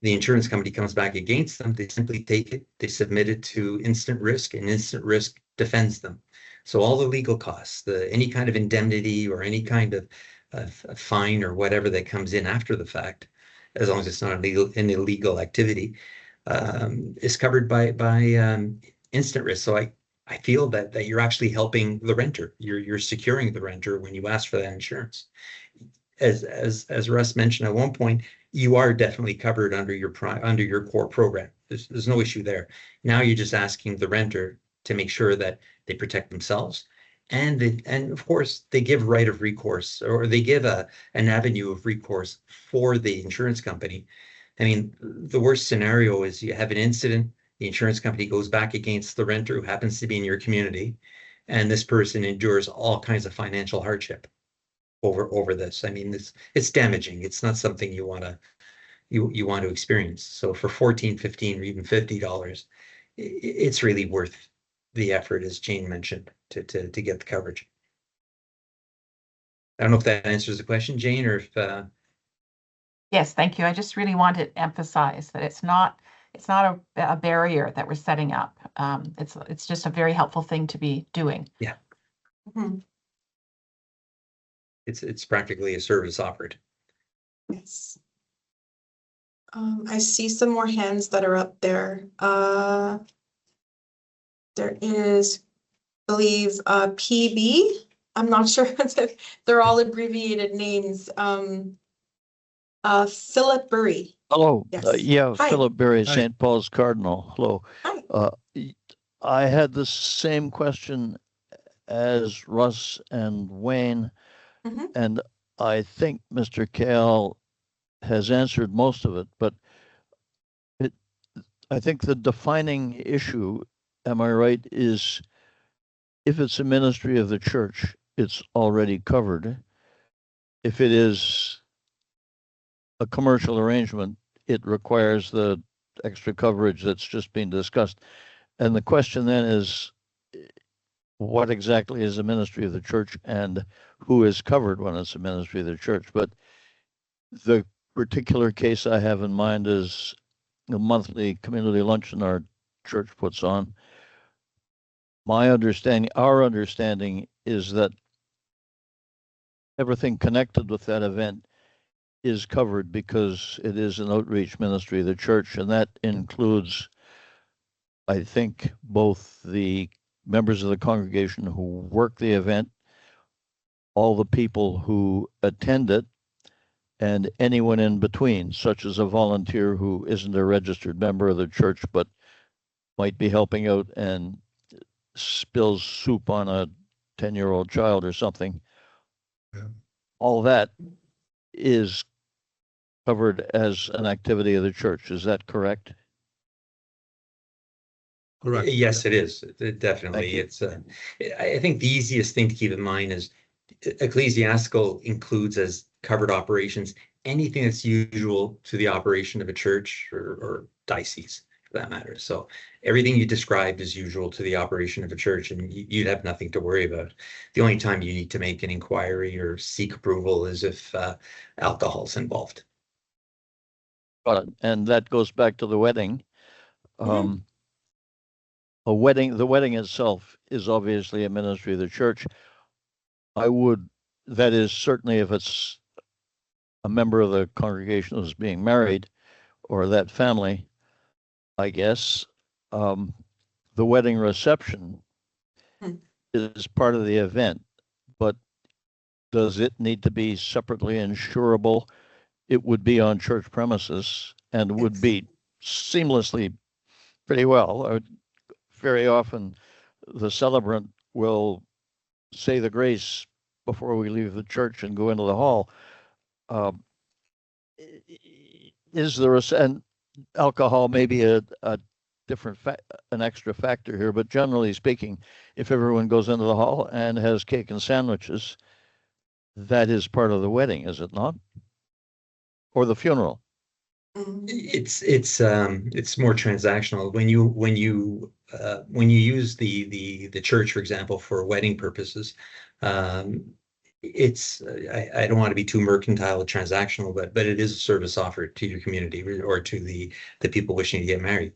the insurance company comes back against them, they simply take it, they submit it to instant risk, and instant risk defends them. So all the legal costs, any kind of indemnity or any kind of fine or whatever that comes in after the fact, as long as it's not an illegal activity, is covered by instant risk. So I feel that you're actually helping the renter. You're securing the renter when you ask for that insurance. As Russ mentioned at one point, you are definitely covered under your core program. There's no issue there. Now you're just asking the renter to make sure that they protect themselves, and of course they give right of recourse, or they give an avenue of recourse for the insurance company. I mean, the worst scenario is you have an incident, the insurance company goes back against the renter who happens to be in your community, and this person endures all kinds of financial hardship over this. I mean, it's damaging. It's not something you want to experience. So for $14, $15, or even $50, it's really worth the effort, as Jane mentioned, to get the coverage. I don't know if that answers the question, Jane, or if Yes, thank you. I just really want to emphasize that it's not a barrier that we're setting up. It's just a very helpful thing to be doing. Yeah. Mhm. It's practically a service offered. Yes. I see some more hands that are up there. There is, I believe, PB. I'm not sure if they're all abbreviated names. Philip Burry. Hello. Yes. Yeah, Hi. Philip Berry, Hi. St. Paul's Cardinal. Hello. Hi. I had the same question as Russ and Wayne, Mhm. and I think Mr. Kayal has answered most of it, but I think the defining issue, am I right, is if it's a ministry of the church, it's already covered. If it is a commercial arrangement, it requires the extra coverage that's just been discussed. And the question then is, what exactly is a ministry of the church and who is covered when it's a ministry of the church? But the particular case I have in mind is a monthly community luncheon our church puts on. our understanding is that everything connected with that event is covered because it is an outreach ministry of the church, and that includes, I think, both the members of the congregation who work the event, all the people who attend it, and anyone in between, such as a volunteer who isn't a registered member of the church but might be helping out and spills soup on a 10-year-old child or something. Yeah. All that is covered as an activity of the church. Is that correct? Correct. Yes, it is. Definitely. you. It's, I think the easiest thing to keep in mind is ecclesiastical includes as covered operations anything that's usual to the operation of a church or diocese, for that matter. So everything you described is usual to the operation of a church, and you'd have nothing to worry about. The only time you need to make an inquiry or seek approval is if alcohol's involved. Got it. And that goes back to the wedding. Mhm. The wedding itself is obviously a ministry of the church. That is certainly if it's a member of the congregation who's being married or that family, I guess. The wedding reception Hmm. is part of the event, but does it need to be separately insurable? It would be on church premises and would Yes. be seamlessly pretty well. Very often the celebrant will say the grace before we leave the church and go into the hall. Is there and alcohol may be a different an extra factor here, but generally speaking, if everyone goes into the hall and has cake and sandwiches, that is part of the wedding, is it not? Or the funeral? Mhm. It's more transactional when you use the church, for example, for wedding purposes. It's I don't want to be too mercantile or transactional, but it is a service offered to your community or to the people wishing to get married.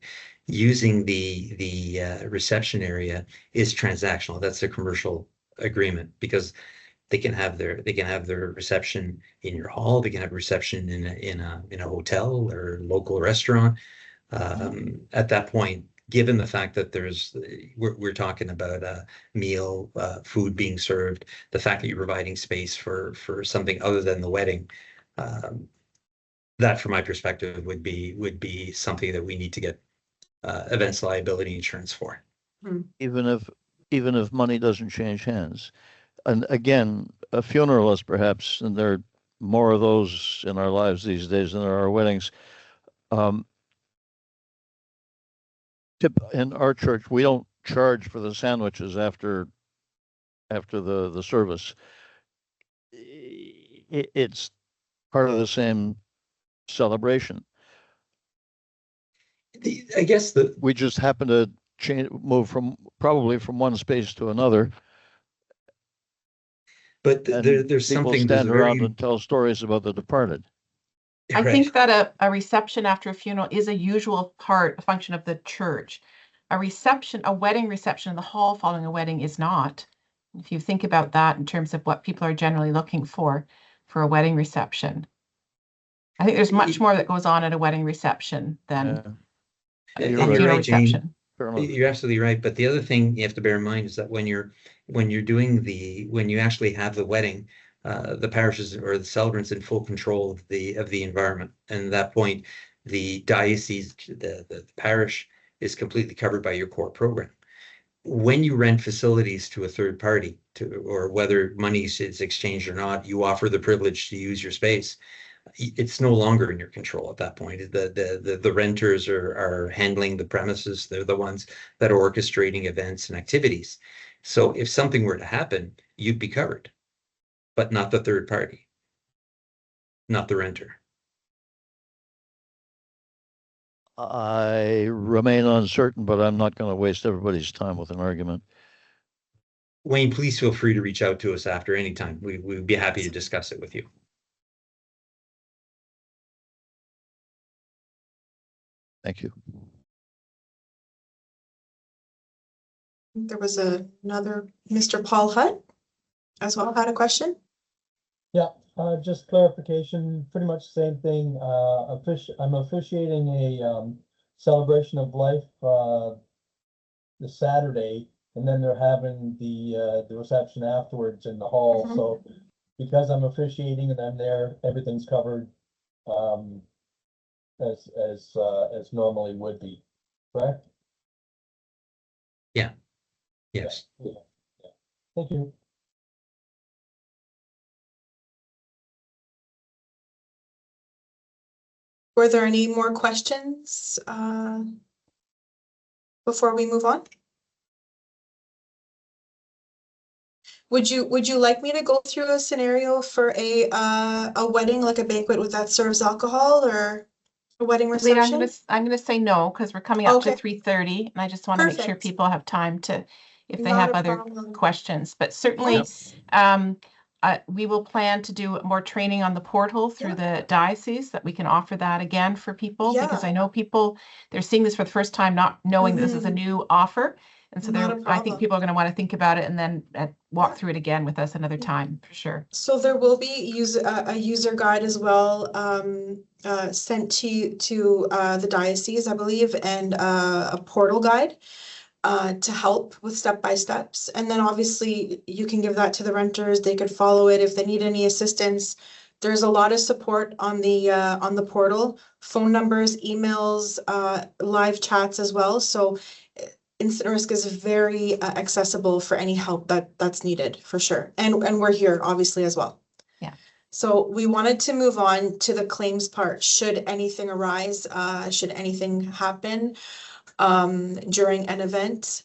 Using the reception area is transactional. That's a commercial agreement because they can have their reception in your hall. They can have a reception in a hotel or local restaurant. At that point, given the fact that we're talking about a meal, food being served, the fact that you're providing space for something other than the wedding, that from my perspective would be something that we need to get events liability insurance for. Even if money doesn't change hands. And again, a funeral is perhaps, and there are more of those in our lives these days than there are weddings. In our church, we don't charge for the sandwiches after the service. It's part of the same celebration. I guess we just happen to move probably from one space to another. But there's people something stand around and tell stories about the departed. I think that a reception after a funeral is a usual function of the church. A wedding reception in the hall following a wedding is not. If you think about that in terms of what people are generally looking for a wedding reception. I think there's much more that goes on at a wedding reception than a You're funeral right, Jane. reception. You're absolutely right. But the other thing you have to bear in mind is that when you actually have the wedding, the parishes or the celebrants in full control of the environment. And at that point, the diocese, the parish is completely covered by your core program. When you rent facilities to a third party, or whether money is exchanged or not, you offer the privilege to use your space. It's no longer in your control at that point. The renters are handling the premises. They're the ones that are orchestrating events and activities. So if something were to happen, you'd be covered, but not the third party, not the renter. I remain uncertain, but I'm not going to waste everybody's time with an argument. Wayne, please feel free to reach out to us after any time. We'd be happy to discuss it with you. Thank you. There was another Mr. Paul Hutt as well had a question. Yeah, just clarification, pretty much the same thing. I'm officiating a celebration of life this Saturday, and then they're having the reception afterwards in the hall. Mhm. So because I'm officiating and I'm there, everything's covered as normally would be, correct? Yes. Yeah. Thank you. Were there any more questions before we move on? Would you like me to go through a scenario for a wedding, like a banquet with that serves alcohol, or a wedding Lita, reception? I'm gonna say no, because we're coming up to Okay. 3:30, and I just want to make sure Perfect. people have time to, if they Not have a other problem. questions, but certainly, Yes. we will plan to do more training on the portal through the diocese, that we can offer that again for people, because Yeah. I know people, they're seeing this for the first time, not knowing this is a new offer. And so Not a I think problem. people are going to want to think about it and then walk Yeah. through it again with us another Yeah. time, for sure. So there will be a user guide as well sent to the diocese, I believe, and a portal guide to help with step-by-steps. And then obviously you can give that to the renters. They could follow it if they need any assistance. There's a lot of support on the portal, phone numbers, emails, live chats as well. So Instant Risk is very accessible for any help that's needed, for sure. And we're here obviously as well. Yeah. So we wanted to move on to the claims part. Should anything arise, should anything happen during an event,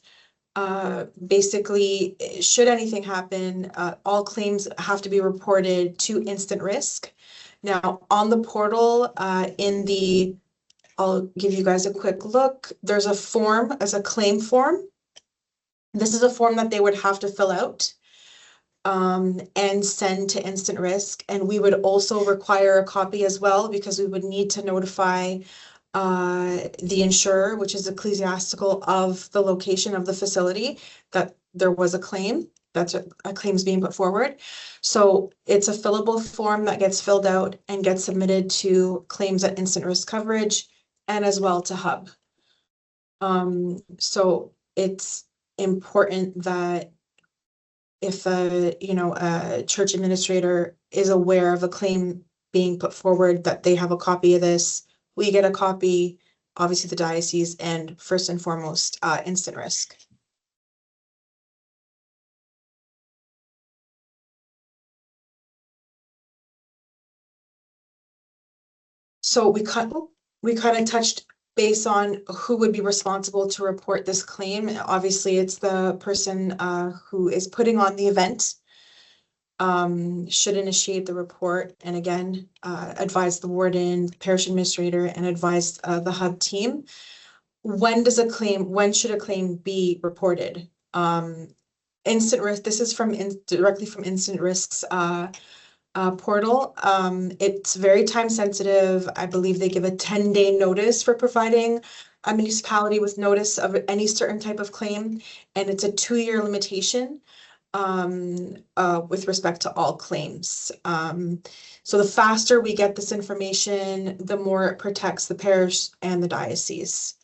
basically, should anything happen, all claims have to be reported to Instant Risk. Now, on the portal, I'll give you guys a quick look. There's a form as a claim form. This is a form that they would have to fill out and send to Instant Risk. And we would also require a copy as well, because we would need to notify the insurer, which is ecclesiastical, of the location of the facility, that there was a claim. That's a claim's being put forward. So it's a fillable form that gets filled out and gets submitted to claims at Instant Risk Coverage, and as well to Hub. So it's important that if a church administrator is aware of a claim being put forward, that they have a copy of this. We get a copy, obviously the diocese, and first and foremost, Instant Risk. So we kind of touched base on who would be responsible to report this claim. Obviously, it's the person who is putting on the event should initiate the report, and again, advise the warden, the parish administrator, and advise the Hub team. When should a claim be reported? Instant Risk, this is directly from Instant Risk's portal. It's very time sensitive. I believe they give a 10-day notice for providing a municipality with notice of any certain type of claim, and it's a 2-year limitation with respect to all claims. So the faster we get this information, the more it protects the parish and the diocese.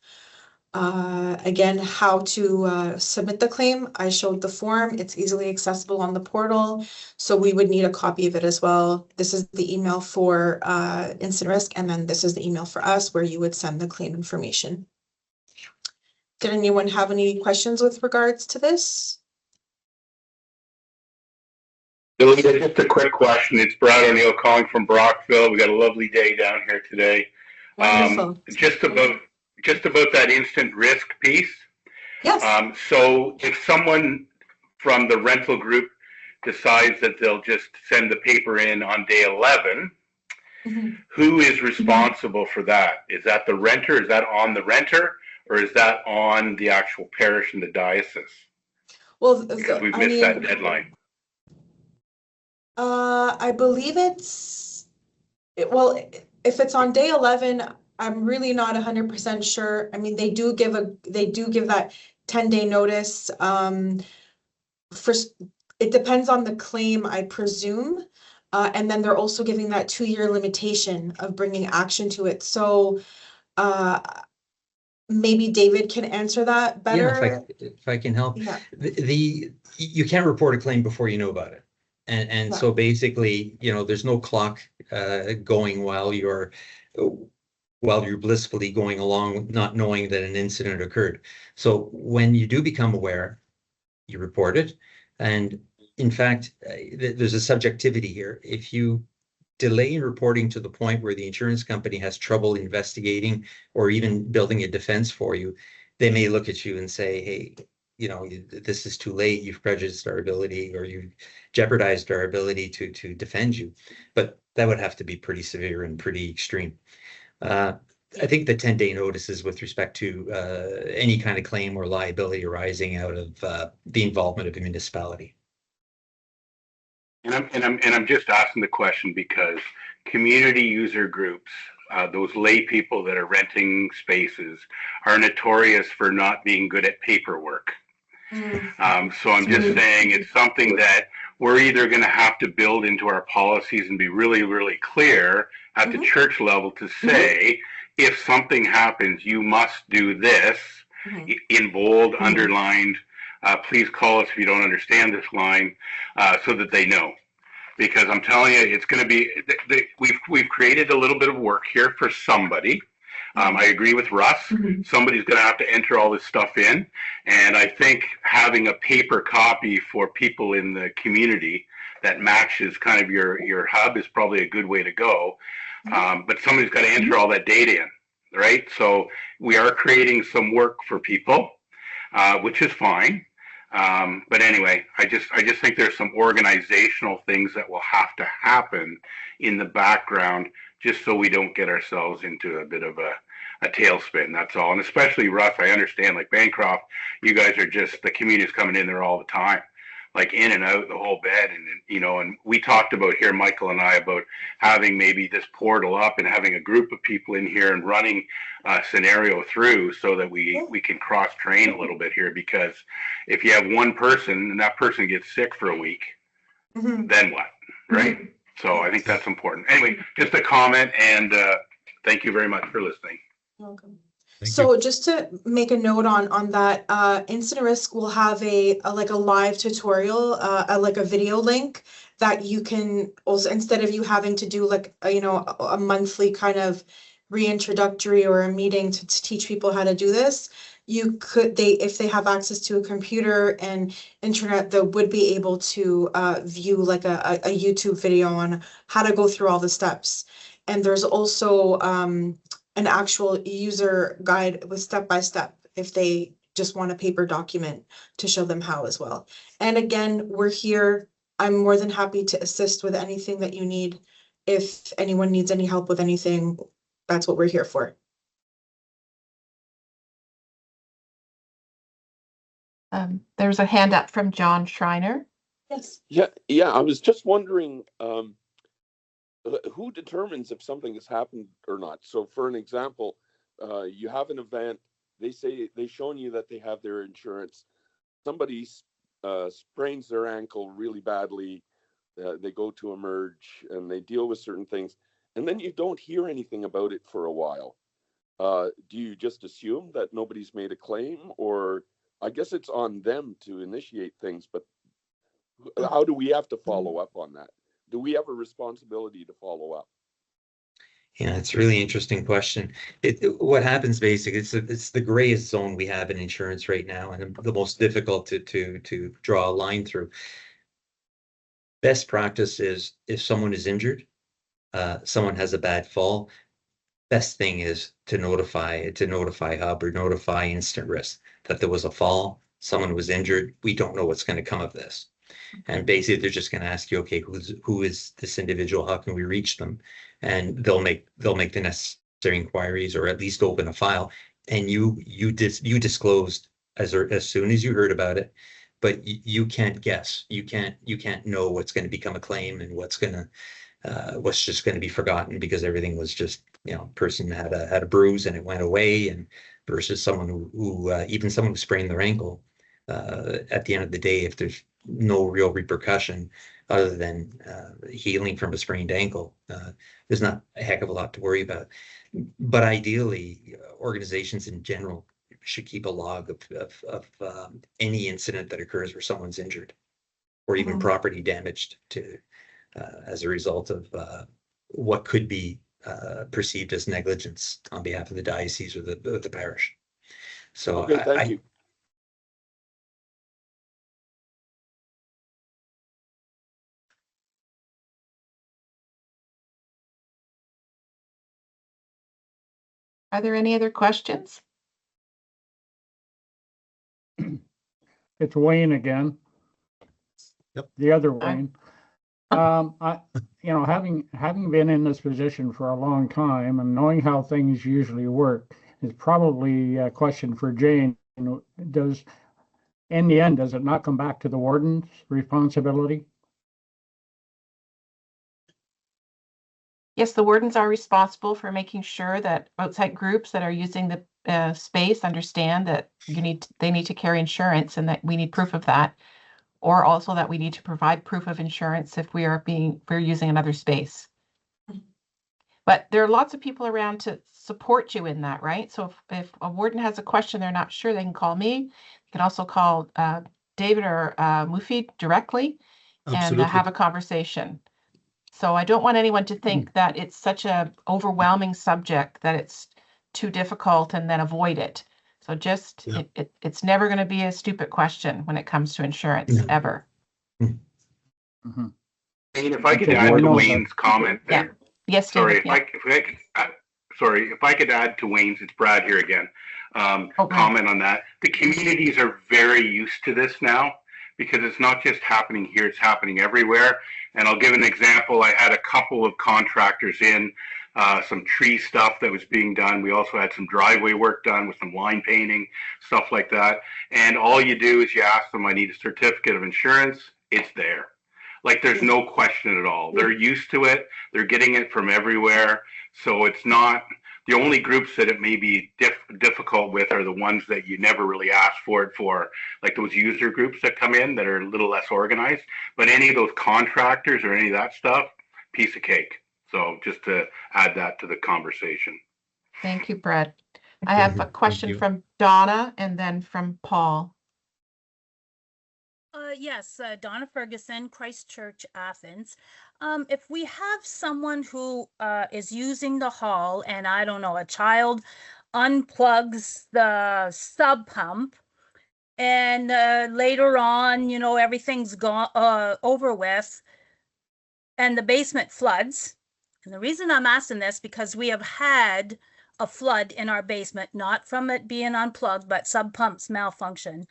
Again, how to submit the claim. I showed the form. It's easily accessible on the portal. So we would need a copy of it as well. This is the email for Instant Risk, and then this is the email for us where you would send the claim information. Did anyone have any questions with regards to this? Dalidah, just a quick question. It's Brad O'Neill calling from Brockville. We got a lovely day down here today. Wonderful. Just about that Instant Risk piece. Yes. So if someone from the rental group decides that they'll just send the paper in on day 11, who is responsible for that? Is that the renter? Is that on the renter? Or is that on the actual parish and the diocese? Well, because we've missed that deadline. I believe well, if it's on day 11, I'm really not 100% sure. I mean, they do give that 10-day notice. It depends on the claim, I presume. And then they're also giving that 2-year limitation of bringing action to it. So maybe David can answer that better. Yeah, if I can help. Yeah. You can't report a claim before you know about it. And so basically, there's no clock going while you're blissfully going along, not knowing that an incident occurred. So when you do become aware, you report it. And in fact, there's a subjectivity here. If you delay in reporting to the point where the insurance company has trouble investigating or even building a defense for you, they may look at you and say, hey, this is too late. You've prejudiced our ability, or you've jeopardized our ability to defend you. But that would have to be pretty severe and pretty extreme. I think the 10-day notices with respect to any kind of claim or liability arising out of the involvement of a municipality. And I'm just asking the question because community user groups, those lay people that are renting spaces, are notorious for not being good at paperwork. So I'm just saying it's something that we're either going to have to build into our policies and be really, really clear at the church level to say, if something happens, you must do this in bold, underlined. Please call us if you don't understand this line, so that they know. Because I'm telling you, it's going to be, we've created a little bit of work here for somebody. I agree with Russ. Somebody's going to have to enter all this stuff in. And I think having a paper copy for people in the community that matches kind of your hub is probably a good way to go. But somebody's got to enter all that data in, right? So we are creating some work for people, which is fine. But anyway, I just think there's some organizational things that will have to happen in the background just so we don't get ourselves into a bit of a tailspin. That's all. And especially Russ, I understand, like Bancroft, you guys are just, the community's coming in there all the time, like in and out the whole bed. And we talked about here, Michael and I, about having maybe this portal up and having a group of people in here and running a scenario through so that we can cross train a little bit here, because if you have one person and that person gets sick for a week, then what, right? So I think that's important. Anyway, just a comment, and thank you very much for listening. Welcome. So just to make a note on that, Incident Risk will have a live tutorial, like a video link that you can also, instead of you having to do like a monthly kind of reintroductory or a meeting to teach people how to do this, if they have access to a computer and internet, they would be able to view like a YouTube video on how to go through all the steps. And there's also an actual user guide with step-by-step if they just want a paper document to show them how as well. And again, we're here. I'm more than happy to assist with anything that you need. If anyone needs any help with anything, that's what we're here for. There's a hand up from John Schreiner. Yes. Yeah. I was just wondering, who determines if something has happened or not? So for an example, you have an event, they've shown you that they have their insurance. Somebody sprains their ankle really badly. They go to emerge and they deal with certain things. And then you don't hear anything about it for a while. Do you just assume that nobody's made a claim? Or I guess it's on them to initiate things, but how do we have to follow up on that? Do we have a responsibility to follow up? Yeah, it's a really interesting question. What happens basically, it's the grayest zone we have in insurance right now, and the most difficult to draw a line through. Best practice is if someone is injured, someone has a bad fall, best thing is to notify Hub or notify Instant Risk that there was a fall, someone was injured. We don't know what's going to come of this. And basically, they're just going to ask you, okay, who is this individual? How can we reach them? And they'll make the necessary inquiries, or at least open a file. And you disclosed as soon as you heard about it, but you can't guess. You can't know what's going to become a claim and what's just going to be forgotten because everything was just, person had a bruise and it went away, and versus someone who even someone who's spraining their ankle. At the end of the day, if there's no real repercussion other than healing from a sprained ankle, there's not a heck of a lot to worry about. But ideally, organizations in general should keep a log of any incident that occurs where someone's injured or even property damaged to as a result of what could be perceived as negligence on behalf of the diocese or the parish. So Okay, thank you. Are there any other questions? It's Wayne again. Yep. The other Wayne. Having been in this position for a long time and knowing how things usually work is probably a question for Jane. In the end, does it not come back to the warden's responsibility? Yes, the wardens are responsible for making sure that outside groups that are using the space understand that they need to carry insurance and that we need proof of that, or also that we need to provide proof of insurance if we're using another space. But there are lots of people around to support you in that, right? So if a warden has a question they're not sure, they can call me. They can also call David or Moufid directly and have a conversation. So I don't want anyone to think that it's such a overwhelming subject that it's too difficult and then avoid it. So just, it's never going to be a stupid question when it comes to insurance, ever. Wayne, if I could add to Wayne's comment there. Yes, sorry, David, if I could add to Wayne's, it's Brad here again, comment on that. The communities are very used to this now because it's not just happening here, it's happening everywhere. And I'll give an example. I had a couple of contractors in, some tree stuff that was being done. We also had some driveway work done with some line painting, stuff like that. And all you do is you ask them, I need a certificate of insurance. It's there. Like there's no question at all. They're used to it. They're getting it from everywhere. So it's not, the only groups that it may be difficult with are the ones that you never really ask for it for, like those user groups that come in that are a little less organized. But any of those contractors or any of that stuff, piece of cake. So just to add that to the conversation. Thank you, Brad. I have a question from Donna and then from Paul. Yes, Donna Ferguson, Christchurch, Athens. If we have someone who is using the hall and I don't know, a child unplugs the sub pump and later on, everything's gone over with and the basement floods. And the reason I'm asking this because we have had a flood in our basement, not from it being unplugged, but sub pumps malfunction.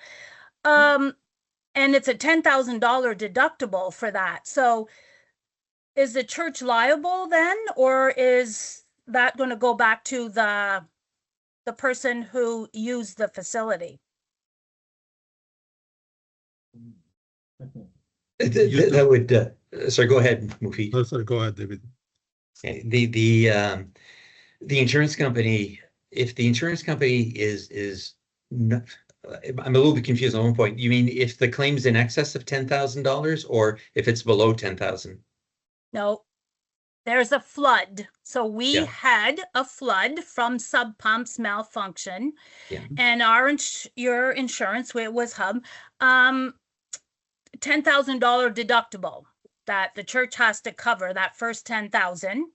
And it's a $10,000 deductible for that. So is the church liable then, or is that going to go back to the person who used the facility? That would, sorry, go ahead, Moufid. No, sorry, go ahead, David. The insurance company, if the insurance company is not, I'm a little bit confused on one point. You mean if the claim's in excess of $10,000 or if it's below 10,000? No, there's a flood. So we had a flood from sub pumps malfunction, and your insurance, it was Hub, $10,000 deductible that the church has to cover that first 10,000.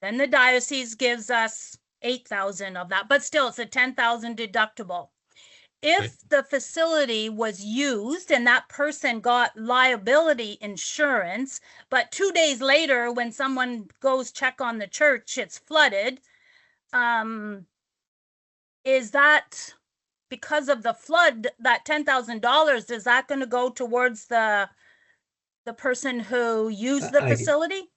Then the diocese gives us 8,000 of that, but still it's a 10,000 deductible. If the facility was used and that person got liability insurance, but 2 days later, when someone goes check on the church, it's flooded, is that because of the flood, that $10,000, is that going to go towards the person who used the facility?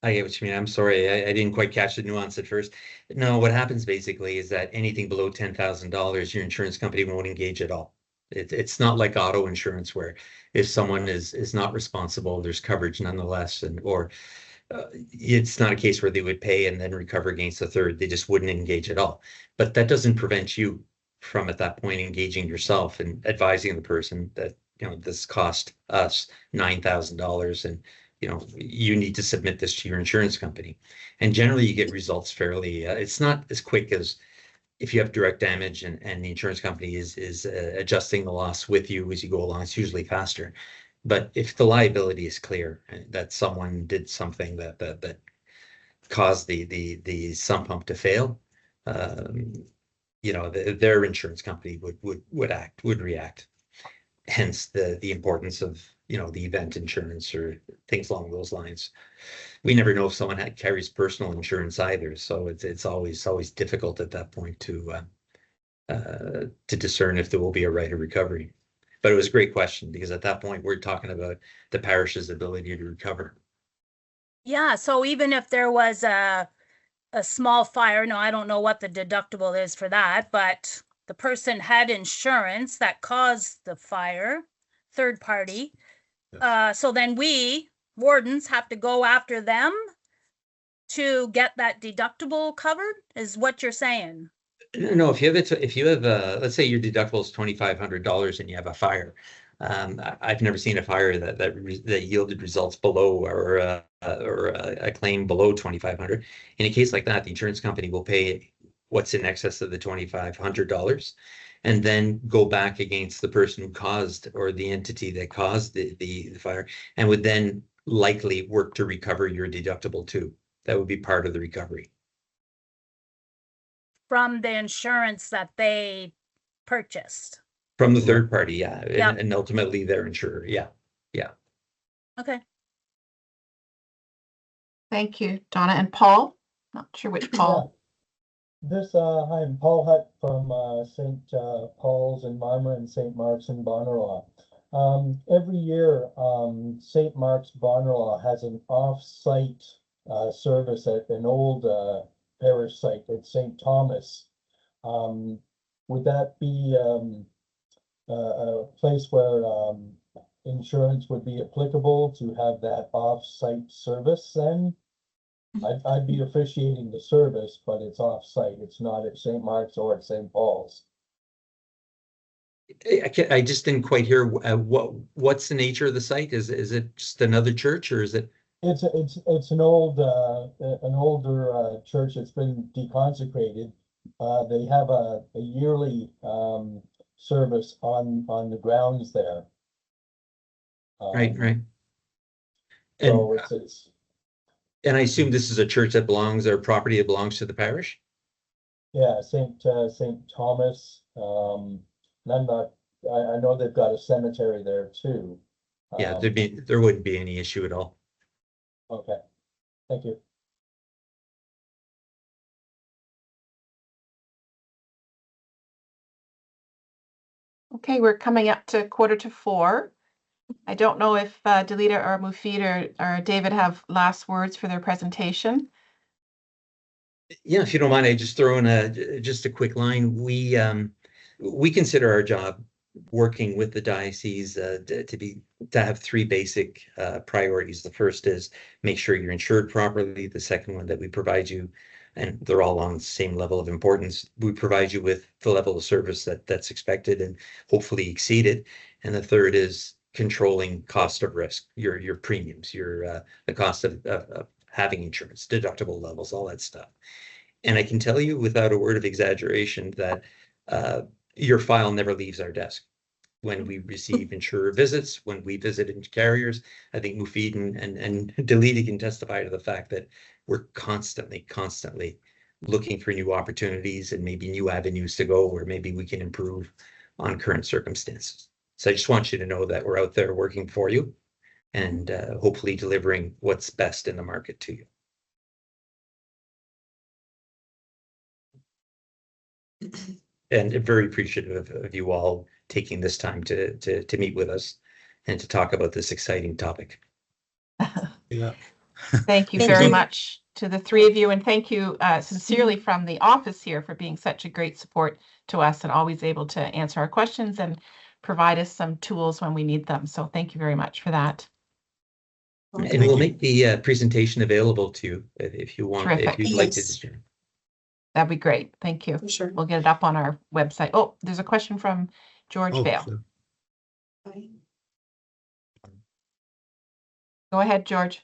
I get what you mean. I'm sorry. I didn't quite catch the nuance at first. No, what happens basically is that anything below $10,000, your insurance company won't engage at all. It's not like auto insurance where if someone is not responsible, there's coverage nonetheless, or it's not a case where they would pay and then recover against the third. They just wouldn't engage at all. But that doesn't prevent you from at that point engaging yourself and advising the person that, this cost us $9,000 and, you need to submit this to your insurance company. And generally you get results fairly, it's not as quick as if you have direct damage and the insurance company is adjusting the loss with you as you go along. It's usually faster. But if the liability is clear that someone did something that caused the sump pump to fail, their insurance company would react. Hence the importance of the event insurance or things along those lines. We never know if someone carries personal insurance either, so it's always difficult at that point to discern if there will be a right of recovery. But it was a great question, because at that point we're talking about the parish's ability to recover. Yeah, so even if there was a small fire, no, I don't know what the deductible is for that, but the person had insurance that caused the fire, third party. Yes. So then we, wardens, have to go after them to get that deductible covered, is what you're saying? No, if you have let's say your deductible is $2,500 and you have a fire. I've never seen a fire that yielded results below or a claim below $2,500. In a case like that, the insurance company will pay what's in excess of the $2,500 and then go back against the person who caused, or the entity that caused the fire, and would then likely work to recover your deductible too. That would be part of the recovery. From the insurance that they purchased. From the third party, yeah. Yep. And ultimately their insurer, yeah. Okay. Thank you, Donna. And Paul? Not sure which Paul. Hi, I'm Paul Hutt from St. Paul's in Marmor and St. Mark's in Bonneraw. Every year, St. Mark's Bonneraw has an off-site service at an old parish site at St. Thomas. Would that be a place where insurance would be applicable to have that off-site service then? I'd be officiating the service, but it's off-site. It's not at St. Mark's or at St. Paul's. I just didn't quite hear what's the nature of the site? Is it just another church, or is it? It's an older church that's been deconsecrated. They have a yearly service on the grounds there. Right. So And and I assume this is a church that belongs, or property that belongs to the parish? yeah, St. Thomas. And I know they've got a cemetery there too. Yeah, there wouldn't be any issue at all. Okay, thank you. Okay, we're coming up to 3:45. I don't know if Dalidah or Moufid or David have last words for their presentation. Yeah, if you don't mind, I just throw in just a quick line. We consider our job working with the diocese to have three basic priorities. The first is make sure you're insured properly. The second one, that we provide you, and they're all on the same level of importance, we provide you with the level of service that's expected and hopefully exceeded. And the third is controlling cost of risk, your premiums, the cost of having insurance, deductible levels, all that stuff. And I can tell you without a word of exaggeration that your file never leaves our desk. When we receive insurer visits, when we visit carriers, I think Moufid and Dalidah can testify to the fact that we're constantly looking for new opportunities and maybe new avenues to go where maybe we can improve on current circumstances. So I just want you to know that we're out there working for you and hopefully delivering what's best in the market to you. And very appreciative of you all taking this time to meet with us and to talk about this exciting topic. Yeah. Thank you very much to the three of you, and thank you sincerely from the office here for being such a great support to us and always able to answer our questions and provide us some tools when we need them. So thank you very much for that. Okay. And we'll make the presentation available to you if you want, Terrific. if you'd like to. Yes. That'd be great. Thank you. For sure. We'll get it up on our website. Oh, there's a question from George Oh, Bale. sure. Okay. Go ahead, George.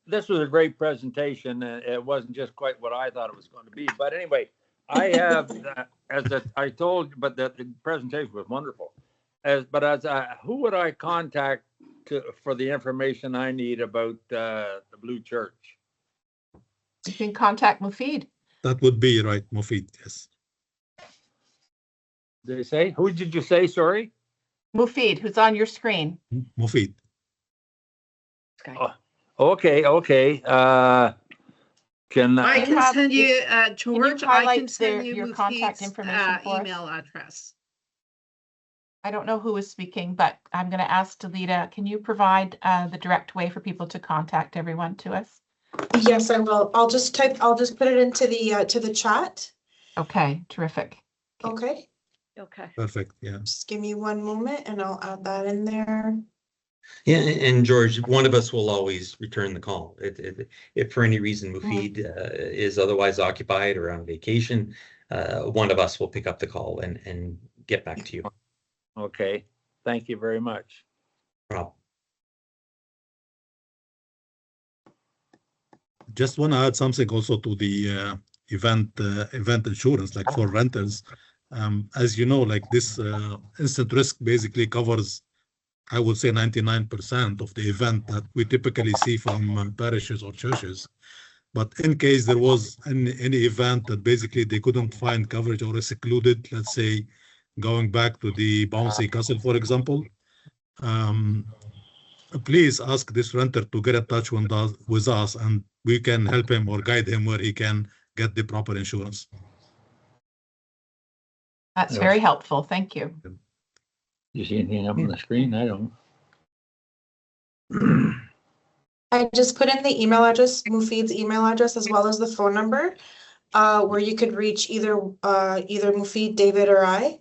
This was a great presentation. It wasn't just quite what I thought it was going to be. But anyway, I have, I told you, but the presentation was wonderful. Who would I contact for the information I need about the Blue Church? You can contact Moufid. That would be right, Moufid, yes. Did they say? Who did you say? Sorry? Moufid, who's on your screen. Moufid. Oh, okay. Can I can have- send you, Can you George, I highlight can send you your contact Moufid's, information for us? email address. I don't know who is speaking, but I'm going to ask Dalidah, can you provide the direct way for people to contact everyone to us? Yes, I will. I'll just put it into the to the chat. Okay, terrific. Okay. Okay. Perfect, yeah. Just give me one moment and I'll add that in there. Yeah, and George, one of us will always return the call. If for any reason Moufid is otherwise occupied or on vacation, one of us will pick up the call and get back to you. Okay. Thank you very much. No problem. Just want to add something also to the event insurance, like for renters. As you know, like this instant risk basically covers, I would say, 99% of the event that we typically see from parishes or churches. But in case there was any event that basically they couldn't find coverage or is excluded, let's say going back to the bouncy castle, for example, please ask this renter to get in touch with us and we can help him or guide him where he can get the proper insurance. That's very helpful. Thank you. You see anything up on the screen? I don't. I just put in the email address, Moufid's email address, as well as the phone number, where you could reach either Moufid, David, or I.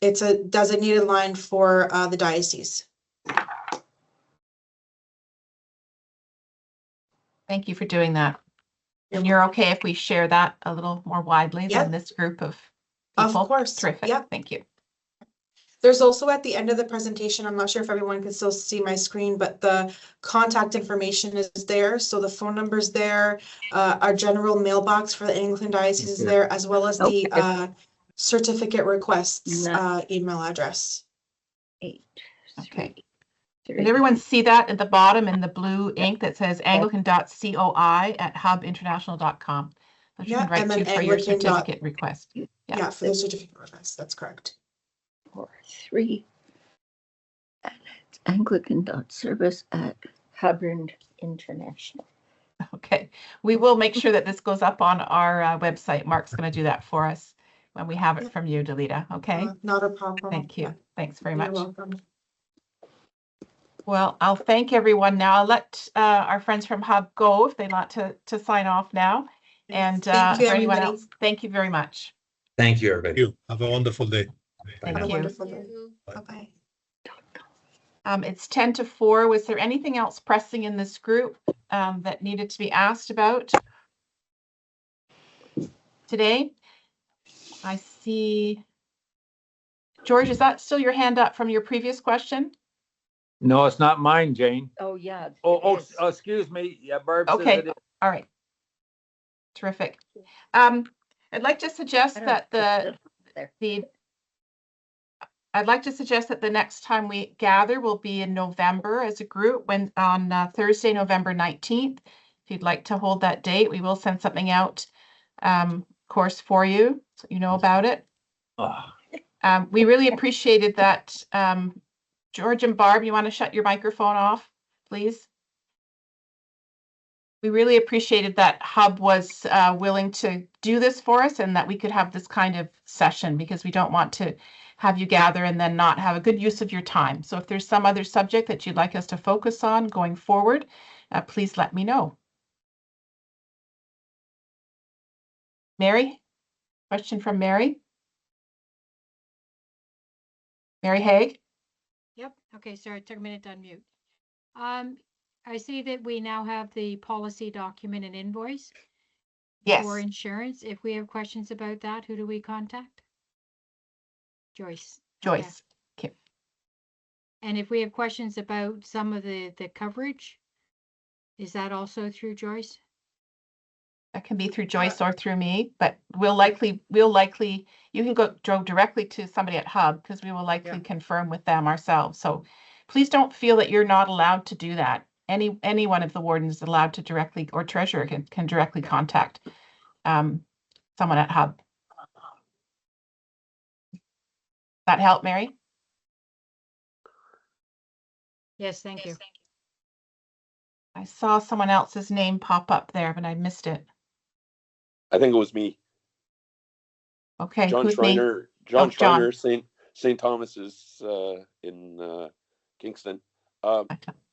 It's a designated line for the diocese. Thank you for doing that. And you're okay if we share that a little more widely Yep. than this group of Of people? course. Terrific. Yep. Thank you. There's also at the end of the presentation, I'm not sure if everyone can still see my screen, but the contact information is there. So the phone number is there. Our general mailbox for the Anglican Diocese is there, as well as the certificate requests email address. 8. Okay. Did everyone see that at the bottom in the blue ink that says anglican.coi@hubinternational.com? That you Yeah, can write and then to for your Anglican certificate request. Yeah, for the certificate request, that's correct. 3. And it's Anglican.service@Hubbard International. Okay, we will make sure that this goes up on our website. Mark's going to do that for us when we have it from you, Dalidah. Okay. Not a problem. Thank you. Thanks very You're much. welcome. Well, I'll thank everyone now. I'll let our friends from Hub go if they'd like to sign off now. And Thank you, for anyone everybody. else, thank you very much. Thank you, everybody. Thank you. Have a wonderful day. Thank Have a you. wonderful day. Bye-bye. It's 10:04. Was there anything else pressing in this group that needed to be asked about today? I see. George, is that still your hand up from your previous question? No, it's not mine, Jane. Oh, yeah. Oh, excuse me. Yeah, Barb says Okay. it is. All right. Terrific. I'd like to suggest that I'd like to suggest that the next time we gather will be in November as a group, when on Thursday, November 19th. If you'd like to hold that date, we will send something out, course, for you, so you know about it. Oh. We really appreciated that. George and Barb, you want to shut your microphone off, please? We really appreciated that Hub was willing to do this for us and that we could have this kind of session, because we don't want to have you gather and then not have a good use of your time. So if there's some other subject that you'd like us to focus on going forward, please let me know. Mary? Question from Mary? Mary Haig? Yep, okay, sorry, it took a minute to unmute. I see that we now have the policy document and invoice Yes. for insurance. If we have questions about that, who do we contact? Joyce. Okay. Joyce. Okay. And if we have questions about some of the coverage, is that also through Joyce? That can be through Joyce or through me, but we'll likely, you can go directly to somebody at Hub because we will likely confirm with them ourselves. So please don't feel that you're not allowed to do that. Any one of the wardens is allowed to directly, or treasurer can directly contact someone at Hub. That help, Mary? Yes, thank you. I saw someone else's name pop up there, but I missed it. I think it was me. Okay, John who's Schreiner. me? John Oh, John. Schreiner, St. Thomas's in Kingston.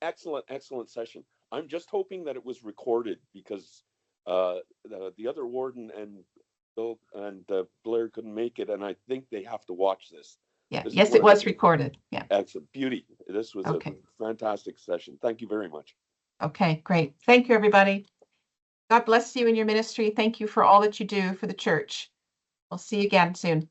Excellent session. I'm just hoping that it was recorded because the other warden and Bill and Blair couldn't make it, and I think they have to watch this. Yeah. Yes, it was recorded. Yeah. Excellent. Beauty. This was Okay. a fantastic session. Thank you very much. Okay, great. Thank you, everybody. God bless you in your ministry. Thank you for all that you do for the church. We'll see you again soon.